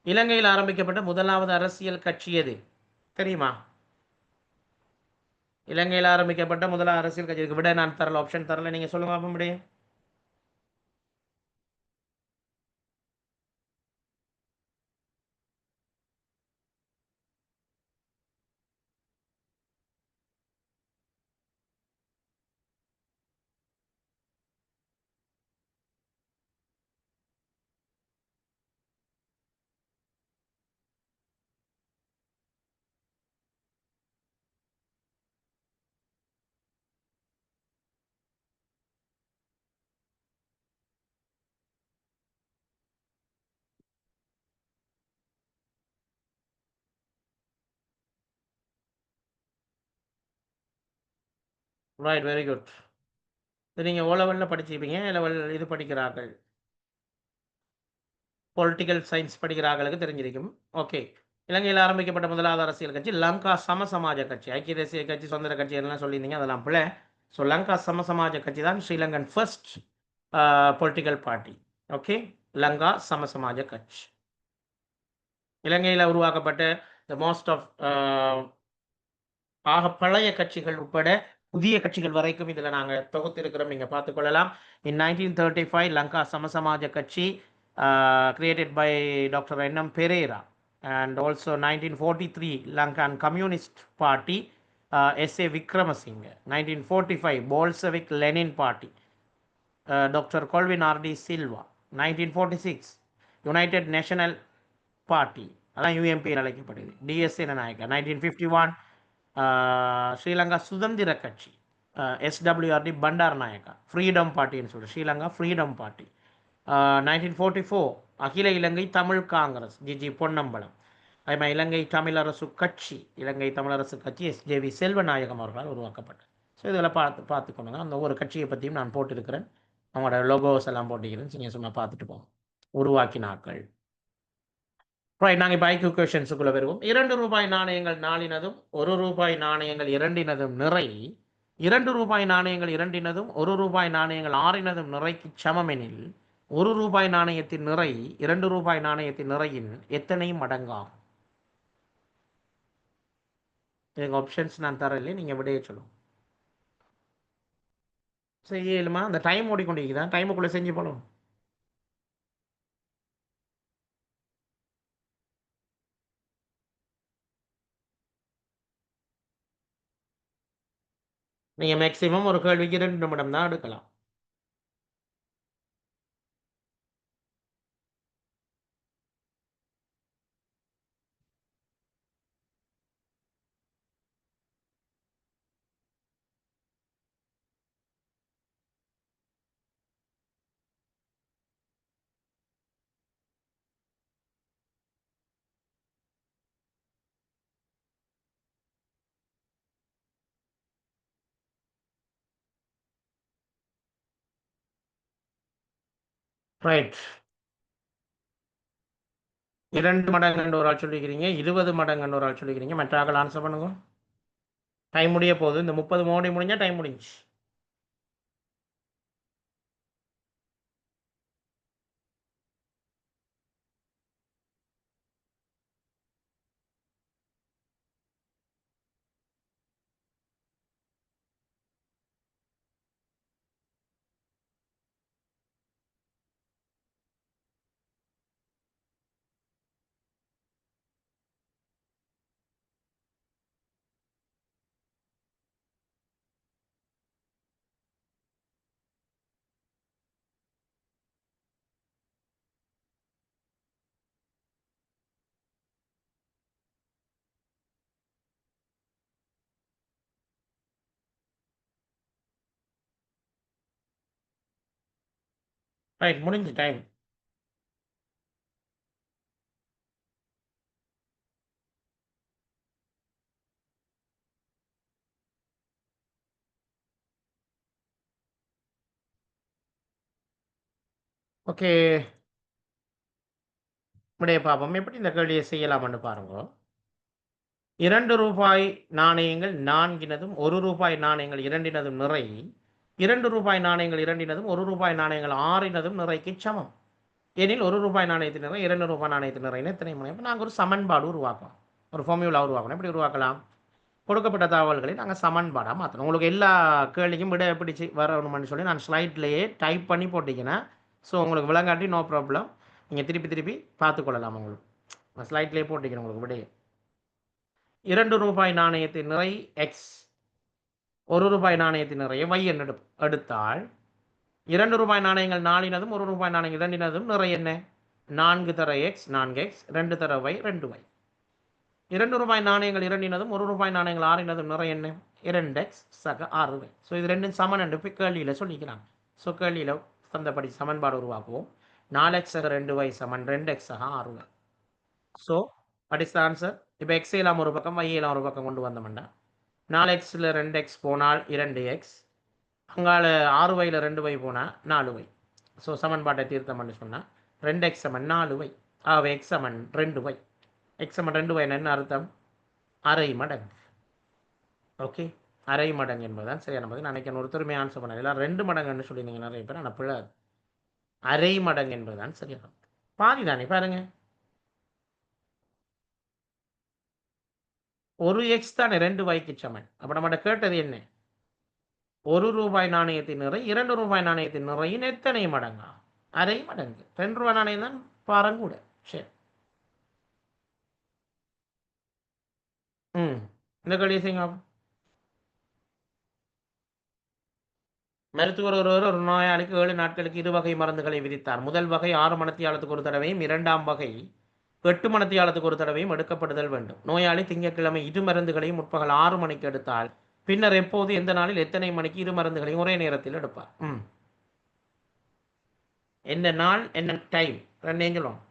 இலங்கையில் ஆரம்பிக்கப்பட்ட முதலாவது அரசியல் கட்சி எது தெரியுமா? இலங்கையில் ஆரம்பிக்கப்பட்ட முதலாவது அரசியல் கட்சிக்கு விட நான் தரல, ஆப்ஷன் தரல. நீங்கள் சொல்லுங்க அப்ப முடியும். Right, very good. இது நீங்கள் ஓ லெவலில் படிச்சிருப்பீங்க, லெவல் இது படிக்கிறார்கள், பொலிட்டிக்கல் சயின்ஸ் படிக்கிறார்களுக்கு தெரிஞ்சிருக்கும். ஓகே. இலங்கையில் ஆரம்பிக்கப்பட்ட முதலாவது அரசியல் கட்சி லங்கா சமசமாஜ கட்சி. ஐக்கிய தேசிய கட்சி, சுதந்திர கட்சி எல்லாம் சொல்லியிருந்தீங்க, அதெல்லாம் பிள்ளை. ஸோ லங்கா சமசமாஜ கட்சி தான் Sri Lankan first political party. Okay, Lanka Samasamaja கட்சி. இலங்கையில் உருவாக்கப்பட்ட த மோஸ்ட் ஆஃப் ஆக பழைய கட்சிகள் உட்பட புதிய கட்சிகள் வரைக்கும் இதில் நாங்கள் தொகுத்திருக்கிறோம், நீங்கள் பார்த்துக்கொள்ளலாம். இன் 1935 லங்கா சமசமாஜ கட்சி created by doctor NM Perera, and also 1943 Lankan Communist Party SA Wickremasinghe, 1945 Bolshevik Lenin Party doctor Colvin R D Silva, 1946 United National Party, அதான் யூஎம்பி அழைக்கப்படுது, டிஎஸ்ஏ நாயக்கா, 1951 ஸ்ரீலங்கா சுதந்திர கட்சி எஸ்டபிள்யூஆர்டி பண்டார் நாயக்கா, ஃப்ரீடம் பார்ட்டின்னு சொல்லிட்டு ஸ்ரீலங்கா ஃப்ரீடம் பார்ட்டி, 1944 அகில இலங்கை தமிழ் காங்கிரஸ் ஜிஜி பொன்னம்பலம், அதுமாதிரி இலங்கை தமிழரசு கட்சி, இலங்கை தமிழரசு கட்சி எஸ்ஜேவி செல்வநாயகம் அவர்களால் உருவாக்கப்பட்டது. ஸோ இதில் பார்த்துக்கணுங்க. அந்த ஒவ்வொரு கட்சியை பற்றியும் நான் போட்டிருக்கிறேன், அவங்களோட லோகோஸ் எல்லாம் போட்டிருக்கிறேன். நீங்கள் சும்மா பார்த்துட்டு போங்க. உருவாக்கினாக்கள். ரைட், நாங்கள் இப்போ ஐக்யூ கொஷன்ஸுக்குள்ளே வருவோம். 2 ரூபாய் நாணயங்கள் நாலினதும் 1 ரூபாய் நாணயங்கள் இரண்டினதும் நிறை 2 ரூபாய் நாணயங்கள் இரண்டினதும் 1 ரூபாய் நாணயங்கள் ஆறினதும் நிறைக்கு சமம் எனில் 1 ரூபாய் நாணயத்தின் நிறை 2 ரூபாய் நாணயத்தின் நிறையின் எத்தனை மடங்காகும்? எங்கள் ஆப்ஷன்ஸ் நான் தரல, நீங்கள் விடையே சொல்லுங்கள். செய்யலுமா? அந்த டைம் ஓடிக்கொண்டிருக்குதா? டைமுக்குள்ளே செஞ்சு போகணும். நீங்கள் மேக்ஸிமம் ஒரு கேள்விக்கு 2 நிமிடம் தான் எடுக்கலாம். ரைட், 2 மடங்குன்னு ஒரு ஆள் சொல்லிக்கிறீங்க, 20 மடங்குன்னு ஒரு ஆள் சொல்லிக்கிறீங்க. மற்ற ஆக்கள் ஆன்சர் பண்ணுங்க. டைம் முடிய போகுது. இந்த 30 மறுபடியும் முடிஞ்சா டைம் முடிஞ்சுச்சு. ரைட் முடிஞ்சு டைம். ஓகே. விடைய பார்ப்போம். எப்படி இந்த கேள்வியை செய்யலாம்னு பாருங்க. ₹2 நாணயங்கள் 4னதும் ₹1 நாணயங்கள் 2னதும் நிறை ₹2 நாணயங்கள் 2னதும் ₹1 நாணயங்கள் 6னதும் நிறைக்குச் சமம். எனில் ₹1 நாணயத்தின் நிறை ₹2 நாணயத்தின் நிறைன்னு எத்தனை முறை? அப்ப நாங்க ஒரு சமன்பாடு உருவாக்குவோம். ஒரு ஃபார்முலா உருவாக்கணும். எப்படி உருவாக்கலாம்? கொடுக்கப்பட்ட தகவல்களை நாங்க சமன்பாடா மாத்தணும். உங்களுக்கு எல்லா கேள்விக்கும் விடை எப்படி வரணும்னு சொல்லி நான் ஸ்லைட்லயே டைப் பண்ணி போட்டீங்கன்னா, ஸோ உங்களுக்கு விளங்காட்டி நோ ப்ராப்ளம். நீங்க திருப்பி திருப்பி பார்த்துக்கொள்ளலாம் உங்களுக்கு. நான் ஸ்லைட்லயே போட்டிக்கிறேன் உங்களுக்கு விடைய. ₹2 நாணயத்தின் நிறை எக்ஸ், ₹1 நாணயத்தின் நிறைய y என்று எடுத்தால், ₹2 நாணயங்கள் 4னதும் ₹1 நாணயங்கள் 2னதும் நிறை என்ன? 4 தர எக்ஸ் 4x, 2 தர y 2y. ₹2 நாணயங்கள் 2னதும் ₹1 நாணயங்கள் 6னதும் நிறை என்ன? 2x சக 6y. ஸோ இது ரெண்டும் சமன் என்று போய் கேள்வியில் சொல்லிக்கிறாங்க. ஸோ கேள்வியில் தந்தபடி சமன்பாடு உருவாக்குவோம். 4x சக 2y சமன் 2x சக 6y. So what is the answer? இப்போ எக்ஸ் எல்லாம் ஒரு பக்கம், y எல்லாம் ஒரு பக்கம் கொண்டு வந்தோம்னா 4xல 2x போனால் 2x, அங்கால 6yல 2y போனால் 4y. ஸோ சமன்பாட்டை தீர்த்தம்னு சொன்னால் 2x சமன் 4y. ஆகவே x சமன் 2y. x சமன் 2y என்ன அர்த்தம்? அரை மடங்கு. ஓகே, அரை மடங்கு என்பதுதான் சரியான பதில். நான் நினைக்கிறேன் ஒருத்தருமே ஆன்சர் பண்ணல. எல்லாம் 2 மடங்குன்னு சொல்லியிருந்தீங்க நிறைய பேர். ஆனால் பிழை. அரை மடங்கு என்பதுதான் சரியான பதில். பாதி தானே பாருங்க. ஒரு எக்ஸ் தானே 2yக்கு சமன். அப்போ நம்மகிட்ட கேட்டது என்ன? ₹1 நாணயத்தின் நிறை ₹2 நாணயத்தின் நிறையின் எத்தனை மடங்கா? அரை மடங்கு. ₹2 நாணயம் தான் பாரம் கூட. சரி. ம். இந்த கேள்வியை செய்யுங்க. மருத்துவர் ஒருவர் ஒரு நோயாளிக்கு 7 நாட்களுக்கு 2 வகை மருந்துகளை விதித்தார். முதல் வகை 6 மணித்தியாலத்துக்கு ஒரு தடவையும், 2ஆம் வகை 8 மணித்தியாலத்துக்கு ஒரு தடவையும் எடுக்கப்படுதல் வேண்டும். நோயாளி திங்கட்கிழமை இரு மருந்துகளையும் முற்பகல் 6 மணிக்கு எடுத்தால், பின்னர் எப்போது எந்த நாளில் எத்தனை மணிக்கு இரு மருந்துகளையும் ஒரே நேரத்தில் எடுப்பார்? என்ன நாள் என்ன டைம் ரெண்டையும் சொல்லுவோம்.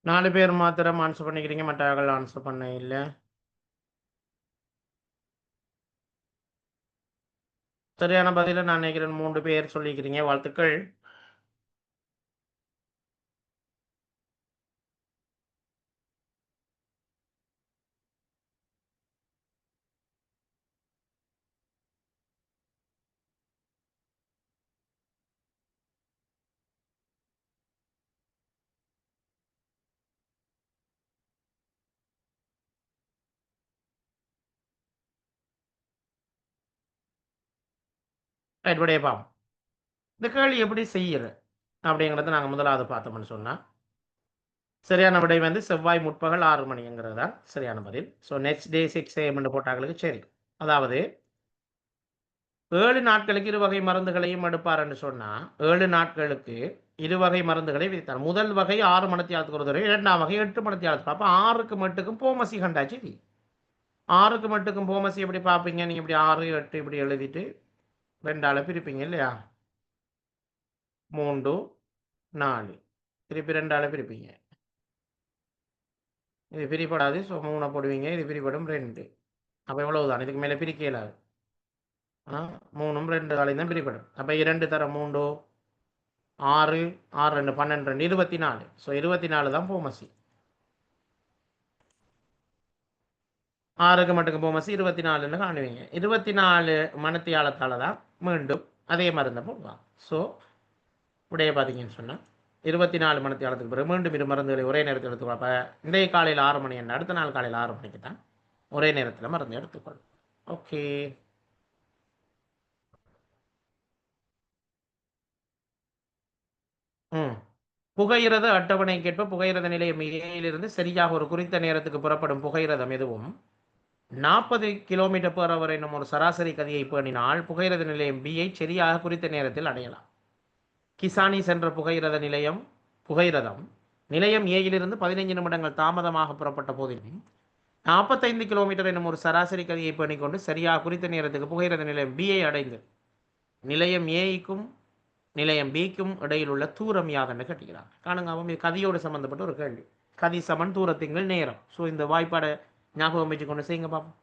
4 பேர் மாத்திரம் ஆன்சர் பண்ணிக்கிறீங்க, மற்றவர்கள் ஆன்சர் பண்ண இல்ல. சரியான பதில நான் நினைக்கிறேன் 3 பேர் சொல்லிக்கிறீங்க. வாழ்த்துக்கள். ரைட், விடைய பாப்போம். இந்த கேள்வி எப்படி செய்யுற அப்படிங்கிறத நாங்க முதலாவது பார்த்தோம்னு சொன்னா, சரியான விடை வந்து செவ்வாய் முற்பகல் 6 மணிங்கிறது தான் சரியான பதில். ஸோ நெக்ஸ்ட் டே 6 AM போட்டாங்களுக்கு சரி. அதாவது 7 நாட்களுக்கு 2 வகை மருந்துகளையும் எடுப்பார்ன்னு சொன்னா, 7 நாட்களுக்கு 2 வகை மருந்துகளை விதித்தார். முதல் வகை 6 மணித்தியாலத்துக்கு ஒரு தடவை, 2ஆம் வகை 8 மணித்தியாலத்துக்கு. அப்ப 6க்கு மட்டுக்கும் போமசி கண்டாச்சு வி. 6க்கு மட்டுக்கும் போமசி எப்படி பார்ப்பீங்க? நீங்க இப்படி 6, 8 இப்படி எழுதிட்டு 2ஆல பிரிப்பீங்க இல்லையா? 3, 4 திருப்பி 2ஆல பிரிப்பீங்க. இது பிரிபடாது. ஸோ 3 போடுவீங்க. இது பிரிபடும் 2. அப்ப இவ்வளவுதான். இதுக்கு மேல பிரிக்க இயலாது. 3ம் 2 ஆலையும் தான் பிரிபடும். அப்ப 2 தர 3, 6, 6 2 12 2 24. ஸோ 24 தான் போமசி. 6க்கு மட்டுக்கு போமசி 24ன்னு காணுவீங்க. 24 மணித்தியாலத்தால தான் மீண்டும் அதே மருந்தை போடுவாங்க. ஸோ உடைய பார்த்தீங்கன்னு சொன்னா 24 மணித்தியாலத்துக்கு பிறகு மீண்டும் 2 மருந்துகளை ஒரே நேரத்தில் எடுத்துக்கொள்ள. அப்ப இன்றைய காலையில் 6 மணி என்ன, அடுத்த நாள் காலையில் 6 மணிக்கு தான் ஒரே நேரத்தில் மருந்து எடுத்துக்கொள்ளும். ஓகே. ம். புகையிரத அட்டவணைக்கேற்ப புகையிரத நிலையம் ஏயிலிருந்து சரியாக ஒரு குறித்த நேரத்துக்கு புறப்படும் புகையிரதம் எதுவும் 40 km/h என்னும் ஒரு சராசரி கதியை பேணினால் புகையிரத நிலையம் பியை சரியாக குறித்த நேரத்தில் அடையலாம். கிசானி சென்ற புகையிரதம் நிலையம் ஏயிலிருந்து 15 நிமிடங்கள் தாமதமாக புறப்பட்ட போதிலும் 45 கிலோமீட்டர் என்னும் ஒரு சராசரி கதியை பேணிக்கொண்டு சரியாக குறித்த நேரத்துக்கு புகையிரத நிலையம் பியை அடைந்து நிலையம் ஏக்கும் நிலையம் பிக்கும் இடையில் உள்ள தூரம் யாதென்று கேட்டுக்கிறாங்க. காணுங்க, அவங்க கதியோடு சம்பந்தப்பட்ட ஒரு கேள்வி. கதி சமன் தூரத்திங்கள் நேரம். ஸோ இந்த வாய்ப்பாடை ஞாபகம் வச்சு கொண்டு செய்யுங்க பாப்போம்.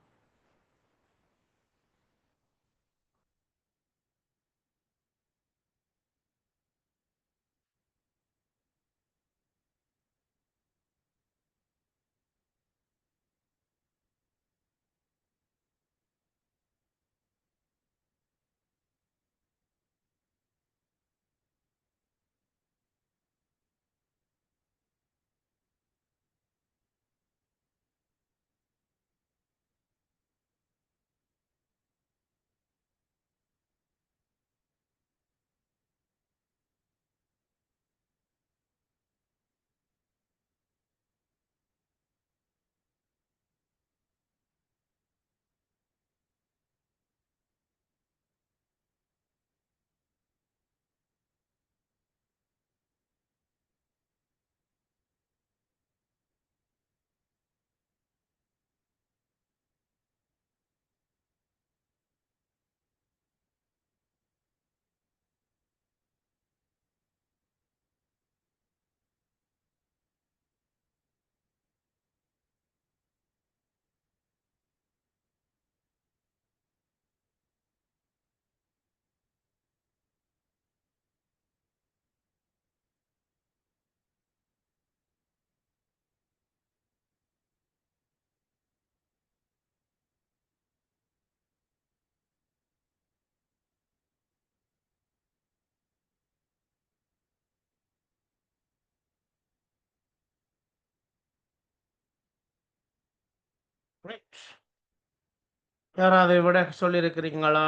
யாராவது விட சொல்லியிருக்கிறீங்களா?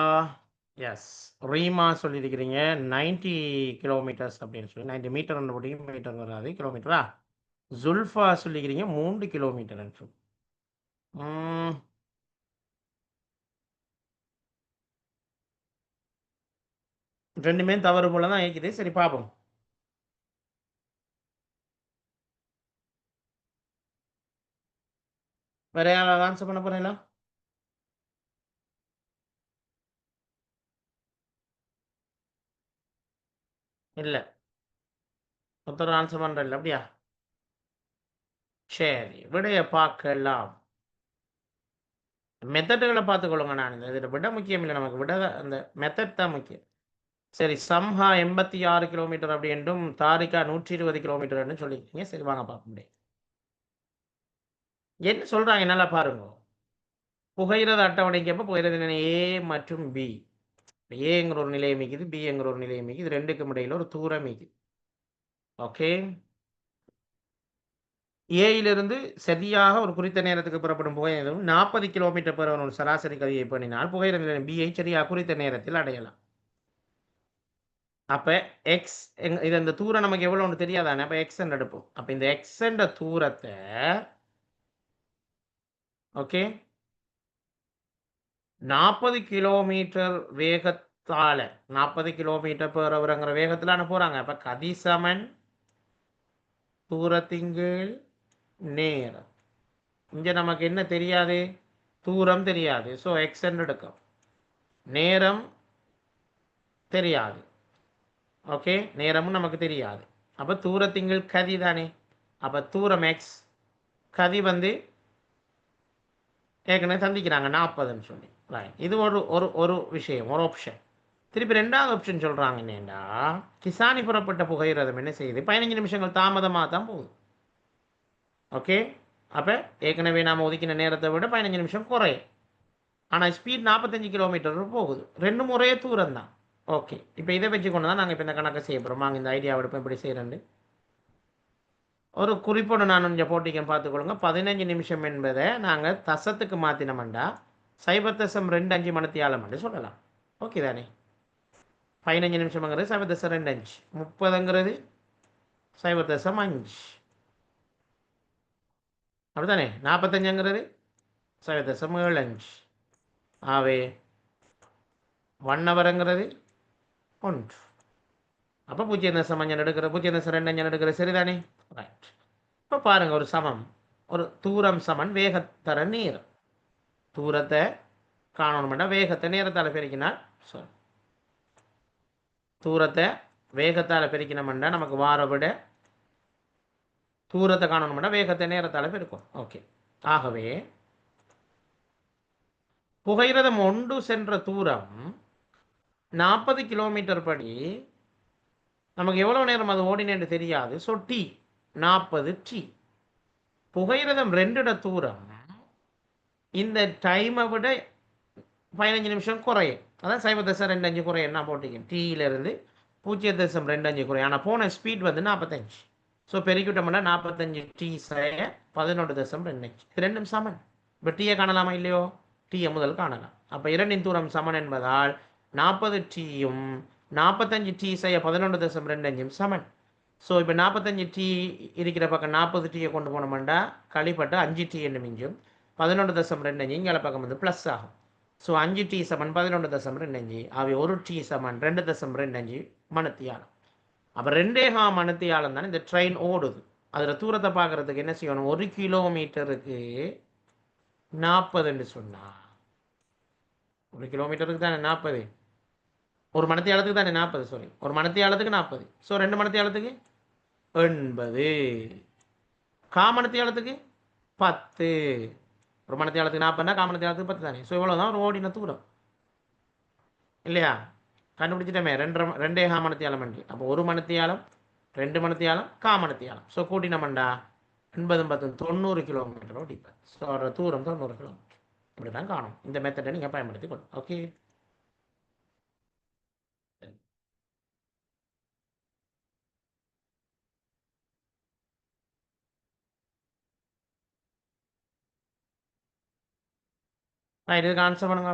எஸ், ரீமா சொல்லியிருக்கிறீங்க 90 கிலோமீட்டர்ஸ் அப்படின்னு சொல்லி. 90 மீட்டர் முடியும், மீட்டர் வராது, கிலோமீட்டரா? ஜுல்ஃபா சொல்லிக்கிறீங்க 3 கிலோமீட்டர். ம், ரெண்டுமே தவறு போல தான் இருக்குது. சரி பார்ப்போம். வேற யாராவது ஆன்சர் பண்ண போறீங்களா? இல்லை, ஒருத்தர் ஆன்சர் பண்ணுறதில்ல அப்படியா? சரி, விடைய பார்க்கலாம். மெத்தடுகளை பார்த்துக்கொள்ளுங்க. நான் இதில் விட முக்கியம் இல்லை, நமக்கு விட அந்த மெத்தட் தான் முக்கியம். சரி, சம்ஹா 86 கிலோமீட்டர் அப்படி என்றும் தாரிகா 120 கிலோமீட்டர் சொல்லியிருக்கீங்க. சரி, வாங்க பார்க்க முடியும் என்ன சொல்றாங்க, நல்லா பாருங்க. புகையிரத அட்டவணைக்கப்ப புகையிரத நிலை ஏ மற்றும் பி. ஏங்கிற ஒரு நிலையை மிக்குது, பிங்கிற ஒரு நிலையை மிக்குது. இது ரெண்டுக்கும் இடையில ஒரு தூரம் மிக்குது. ஓகே, ஏயிலிருந்து சரியாக ஒரு குறித்த நேரத்துக்கு புறப்படும் புகையிரதம் 40 கிலோமீட்டர் பெற ஒரு சராசரி கதியை பண்ணினால் புகையிரத நிலை பியை சரியாக குறித்த நேரத்தில் அடையலாம். அப்ப எக்ஸ் இது அந்த தூரம் நமக்கு எவ்வளோன்னு தெரியாதானே. அப்ப எக்ஸ் எடுப்போம். அப்ப இந்த எக்ஸ் என்ற தூரத்தை ஓகே 40 கிலோமீட்டர் வேகத்தால 40 கிலோமீட்டர் பெர் ஹவர்ங்கிற வேகத்தில் போறாங்க. அப்ப கதிசமன் தூரத்தின்கீழ் நேரம். இங்க நமக்கு என்ன தெரியாது, தூரம் தெரியாது. ஸோ எக்ஸ் எடுக்கும். நேரம் தெரியாது. ஓகே, நேரமும் நமக்கு தெரியாது. அப்ப தூரத்தின்கீழ் கதி தானே. அப்ப தூரம் எக்ஸ், கதி ஏற்கனவே சந்திக்கிறாங்க 40ன்னு சொல்லி. இது ஒரு ஒரு ஒரு விஷயம், ஒரு ஆப்ஷன். திருப்பி ரெண்டாவது ஆப்ஷன் சொல்றாங்க என்னண்டா, கிசானி புறப்பட்ட புகையிரதம் என்ன செய்யுது, 15 நிமிஷங்கள் தாமதமாக தான் போகுது. ஓகே, அப்போ ஏற்கனவே நாம் ஒதுக்கின நேரத்தை விட 15 நிமிஷம் குறையும். ஆனால் ஸ்பீட் 45 கிலோமீட்டர் போகுது. ரெண்டும் ஒரே தூரம் தான். ஓகே, இப்போ இதை வச்சு கொண்டு தான் நாங்கள் இப்போ இந்த கணக்கை செய்ய போகிறோம். வாங்க இந்த ஐடியா எடுப்போம் எப்படி செய்கிறேன்னு. ஒரு குறிப்போடு நான் கொஞ்சம் போட்டிக்க பார்த்துக்கொள்ளுங்க. 15 நிமிஷம் என்பதை நாங்கள் தசத்துக்கு மாற்றினோம்டா 0.25 மணித்தியாலம் என்று சொல்லலாம். ஓகே தானே. 15 நிமிஷம்ங்கிறது 0.25, 30ங்கிறது 0.5, அப்படித்தானே. 45ங்கிறது 0.75. ஆவே 1 ஹவருங்கிறது 1. அப்போ 0.5 எடுக்கிற 0.25 எடுக்கிற சரிதானே. ரைட். இப்போ பாருங்க, ஒரு சமம், ஒரு தூரம் சமன் வேகத்தர நேரம். தூரத்தை காணணும்னா வேகத்தை நேரத்தால் பெருக்கினால் சொல். தூரத்தை வேகத்தால் பெருக்கினோம்னா நமக்கு வார விட தூரத்தை காணணும்னா வேகத்தை நேரத்தால் பெருக்கும். ஓகே, ஆகவே புகையிரதம் ஒன்று சென்ற தூரம் 40 கிலோமீட்டர் படி நமக்கு எவ்வளவு நேரம் அது ஓடினேன்னு தெரியாது. So D 40 D. புகையிரதம் 2 தூரம் இந்த டைமை விட 15 நிமிஷம் குறையும். அதான் 0.25 குறையும். என்ன போட்டிங்க, டீயிலிருந்து 0.25 குறையும். ஆனால் போன ஸ்பீட் 45. So பெருக்கிவிட்டோம்னா 45 D 11.25. இது ரெண்டும் சமன். இப்போ டீயை காணலாமா இல்லையோ, டீயை முதல் காணலாம். அப்போ இரண்டின் தூரம் சமன் என்பதால் 40 டீயும் 45 டி 11.25 சமன். ஸோ இப்போ 45 டி இருக்கிற பக்கம் 40 டீயை கொண்டு போனோம்னா கழிப்பட்டு 5 டி என்று மிஞ்சும். 11.25 இங்கே பக்கம் ப்ளஸ் ஆகும். ஸோ 5 டி சமன் 11.25. அவை ஒரு டி சமன் 2.25 மணித்தியாலம். அப்போ 2.5 மணித்தியாலம் தானே இந்த ட்ரெயின் ஓடுது. அதில் தூரத்தை பார்க்குறதுக்கு என்ன செய்யணும், 1 கிலோமீட்டருக்கு 40ன்னு சொன்னா 1 கிலோமீட்டருக்கு தானே 40, ஒரு மணித்தியாலத்துக்கு தானே 40, சாரி ஒரு மணித்தியாலத்துக்கு 40. ஸோ 2 மணித்தியாலத்துக்கு 80, காமணித்தியாலத்துக்கு 10. ஒரு மணித்தியாலத்துக்கு 40னா காமணித்தியாலத்துக்கு 10 தானே. ஸோ இவ்வளோதான் ஒரு ஓடின தூரம் இல்லையா. கண்டுபிடிச்சிட்டமே 2.5 மணித்தியாலம் என்று. அப்போ 1 மணித்தியாலம் 2 மணித்தியாலம் காமணித்தியாலம். ஸோ கூட்டினமண்டா 80 10 90 கிலோமீட்டர் ஓடிப்பேன். ஸோ தூரம் 90 கிலோமீட்டர். இப்படி தான் காணும். இந்த மெத்தடை நீங்கள் பயன்படுத்தி கொள்ளும். ஓகே, நான் இதுக்கு ஆன்சர் பண்ணுங்க.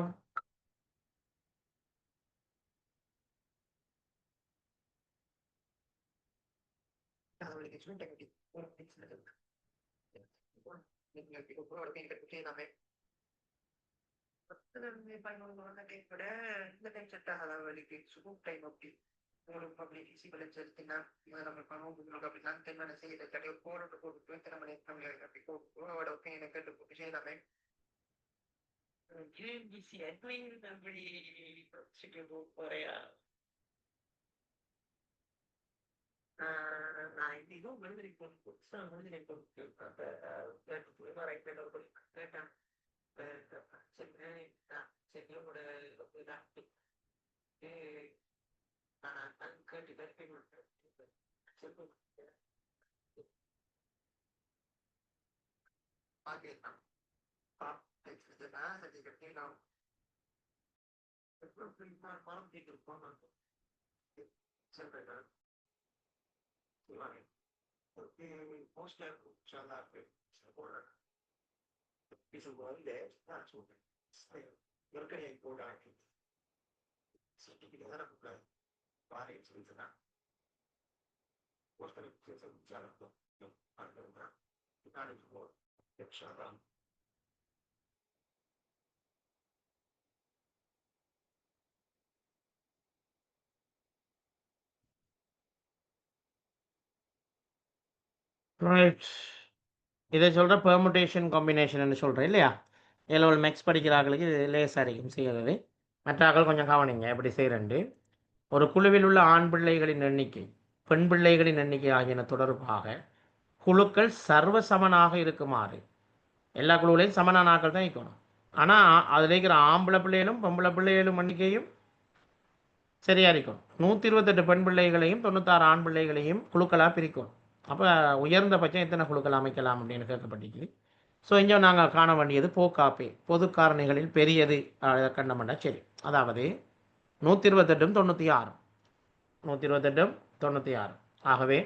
நான் இதுவும் விழுந்திருக்கேன் புதுசாக விழுந்திருக்கேன் கேட்டேன் சரி உங்களோட ரைட். இதை சொல்கிற பெர்முடேஷன் காம்பினேஷன் சொல்கிறேன் இல்லையா? ஏலோல் மேக்ஸ் படிக்கிறார்களுக்கு இது லேசாக இருக்கும் செய்கிறது. மற்றாக்கள் கொஞ்சம் கவனிங்க எப்படி செய்கிறேன்ட்டு. ஒரு குழுவில் உள்ள ஆண் பிள்ளைகளின் எண்ணிக்கை பெண் பிள்ளைகளின் எண்ணிக்கை ஆகியன தொடர்பாக குழுக்கள் சர்வசமனாக இருக்குமாறு எல்லா குழுவிலையும் சமனான ஆக்கள் தான் இருக்கணும். ஆனால் அதில் இருக்கிற ஆம்பளை பிள்ளைகளும் பொம்பளை பிள்ளைகளும் எண்ணிக்கையும் சரியாக இருக்கும். 128 பெண் பிள்ளைகளையும் 96 ஆண் பிள்ளைகளையும் குழுக்களாக பிரிக்கும். அப்போ உயர்ந்தபட்சம் எத்தனை குழுக்கள் அமைக்கலாம் அப்படின்னு கேட்கப்பட்டிருக்குது. ஸோ இங்கே நாங்கள் காண வேண்டியது போக்காப்பே பொது காரணிகளில் பெரியது கண்டமெண்டா சரி. அதாவது 128 96 128 96. ஆகவே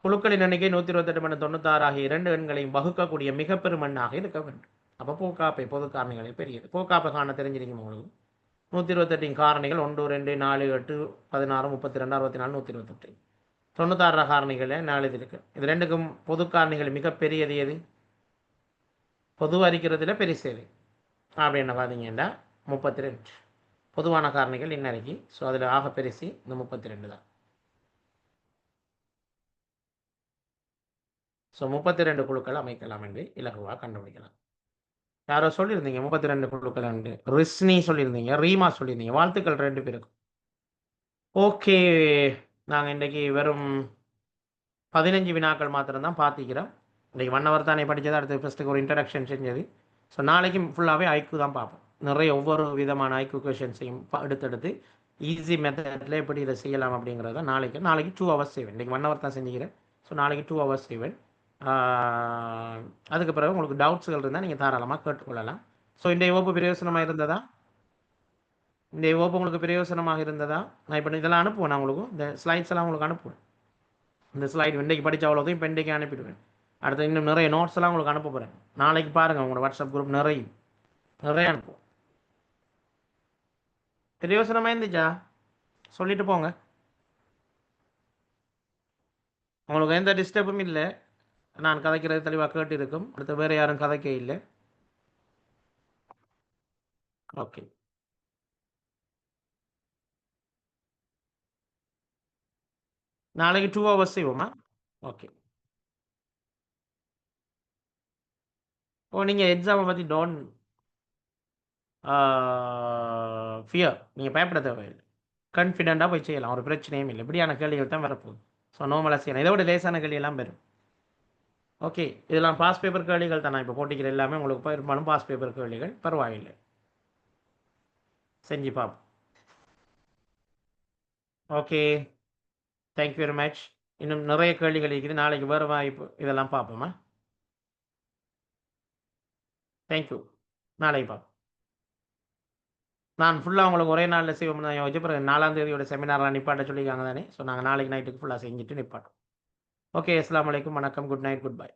குழுக்களின் எண்ணிக்கை 128 மற்றும் 96 ஆகிய 2 எண்களையும் வகுக்கக்கூடிய மிக பெரும் எண்ணாக இருக்க வேண்டும். அப்போ போக்காப்பை பொது காரணிகளில் பெரியது. போக்காப்பை காண தெரிஞ்சிருக்கீங்க உங்களுக்கு. 128 காரணிகள் 1 2 4 8 16 32 64 128. 96 காரணிகளில் 4 இது இருக்குது. இது ரெண்டுக்கும் பொது காரணிகள் மிக பெரியது எது? பொது அறிக்கிறதுல பெருசு அப்படின்னு பார்த்தீங்கன்னா 32 பொதுவான காரணிகள் இன்னைக்கு. ஸோ அதில் ஆக பெருசு இந்த 32 தான். ஸோ 32 குழுக்கள் அமைக்கலாம் என்று இலகுவாக கண்டுபிடிக்கலாம். யாரோ சொல்லியிருந்தீங்க 32 குழுக்கள் என்று. ரிஸ்னி சொல்லியிருந்தீங்க, ரீமா சொல்லியிருந்தீங்க. வாழ்த்துக்கள் 2 பேருக்கும். ஓகே, நாங்கள் இன்றைக்கி வெறும் 15 வினாக்கள் மாத்திரம்தான் பார்த்துக்கிறோம். இன்றைக்கி 1 hour தானே படித்தது. அடுத்து ஃபஸ்ட்டுக்கு ஒரு இன்ட்ரடக்ஷன் செஞ்சது. ஸோ நாளைக்கு ஃபுல்லாகவே ஐக்கு தான் பார்ப்போம். நிறைய ஒவ்வொரு விதமான ஐக்கு கொஷின்ஸையும் எடுத்து ஈஸி மெத்தடில் எப்படி இதை செய்யலாம் அப்படிங்கிறத நாளைக்கு 2 hours செய்வேன். இன்றைக்கி 1 hour தான் செஞ்சுக்கிறேன். ஸோ நாளைக்கு 2 hours செய்வேன். அதுக்கு பிறகு உங்களுக்கு டவுட்ஸுகள் இருந்தால் நீங்கள் தாராளமாக கேட்டுக்கொள்ளலாம். ஸோ இந்த வகுப்பு பிரயோசனமாக இருந்ததா? இந்த வகுப்பு உங்களுக்கு பிரயோசனமாக இருந்ததா? நான் இப்போ இதெல்லாம் அனுப்புவேன். நான் உங்களுக்கு இந்த ஸ்லைட்ஸ் எல்லாம் உங்களுக்கு அனுப்புவேன். இந்த ஸ்லைட் இன்றைக்கு படித்த அவ்வளோதையும் இப்போ இன்றைக்கு அனுப்பிடுவேன். அடுத்து இன்னும் நிறைய நோட்ஸ் எல்லாம் உங்களுக்கு அனுப்ப போகிறேன். நாளைக்கு பாருங்கள், உங்களோட வாட்ஸ்அப் குரூப் நிறைய அனுப்புவோம். பிரயோசனமாக இருந்துச்சா சொல்லிட்டு போங்க. உங்களுக்கு எந்த டிஸ்டர்பும் இல்லை. நான் கதைக்கிறது தெளிவாக கேட்டு இருக்கும். அடுத்து வேறு யாரும் கதைக்க இல்லை. ஓகே, நாளைக்கு 2 hours செய்வோமா? ஓகே. நீங்கள் எக்ஸாமை பற்றி டோன்ட் ஃபியர், நீங்கள் பயப்பட தேவையில்லை. கான்ஃபிடென்ட்டாக போய் செய்யலாம். ஒரு பிரச்சனையும் இல்லை. இப்படியான கேள்விகள் தான் வரப்போகுது. ஸோ நார்மலாக செய்யலாம். இதோட லேசான கேள்வியெல்லாம் வரும். ஓகே, இதெல்லாம் பாஸ் பேப்பர் கேள்விகள் தான். நான் இப்போ போட்டிக்கிற எல்லாமே உங்களுக்கு பெரும்பாலும் பாஸ் பேப்பர் கேள்விகள். பரவாயில்லை, செஞ்சு பார்ப்போம். Okay, thank you very much. இன்னும் நிறைய கேள்விகள் இருக்குது. நாளைக்கு வேறு வாய்ப்பு இதெல்லாம் பார்ப்போமா? தேங்க்யூ. நாளைக்கு பார்ப்போம். நான் ஃபுல்லாக உங்களுக்கு ஒரே நாளில் செய்வோம்னு தான் யோசிச்சு. அப்புறம் 4ஆம் தேதியோட செமினார்லாம் நிப்பாட்ட சொல்லியிருக்காங்க தானே. ஸோ நாங்கள் நாளைக்கு நைட்டுக்கு ஃபுல்லாக செஞ்சுட்டு நிப்பாட்டோம். ஓகே, அஸ்ஸலாமு அலைக்கும், வணக்கம், குட் நைட், குட் பை.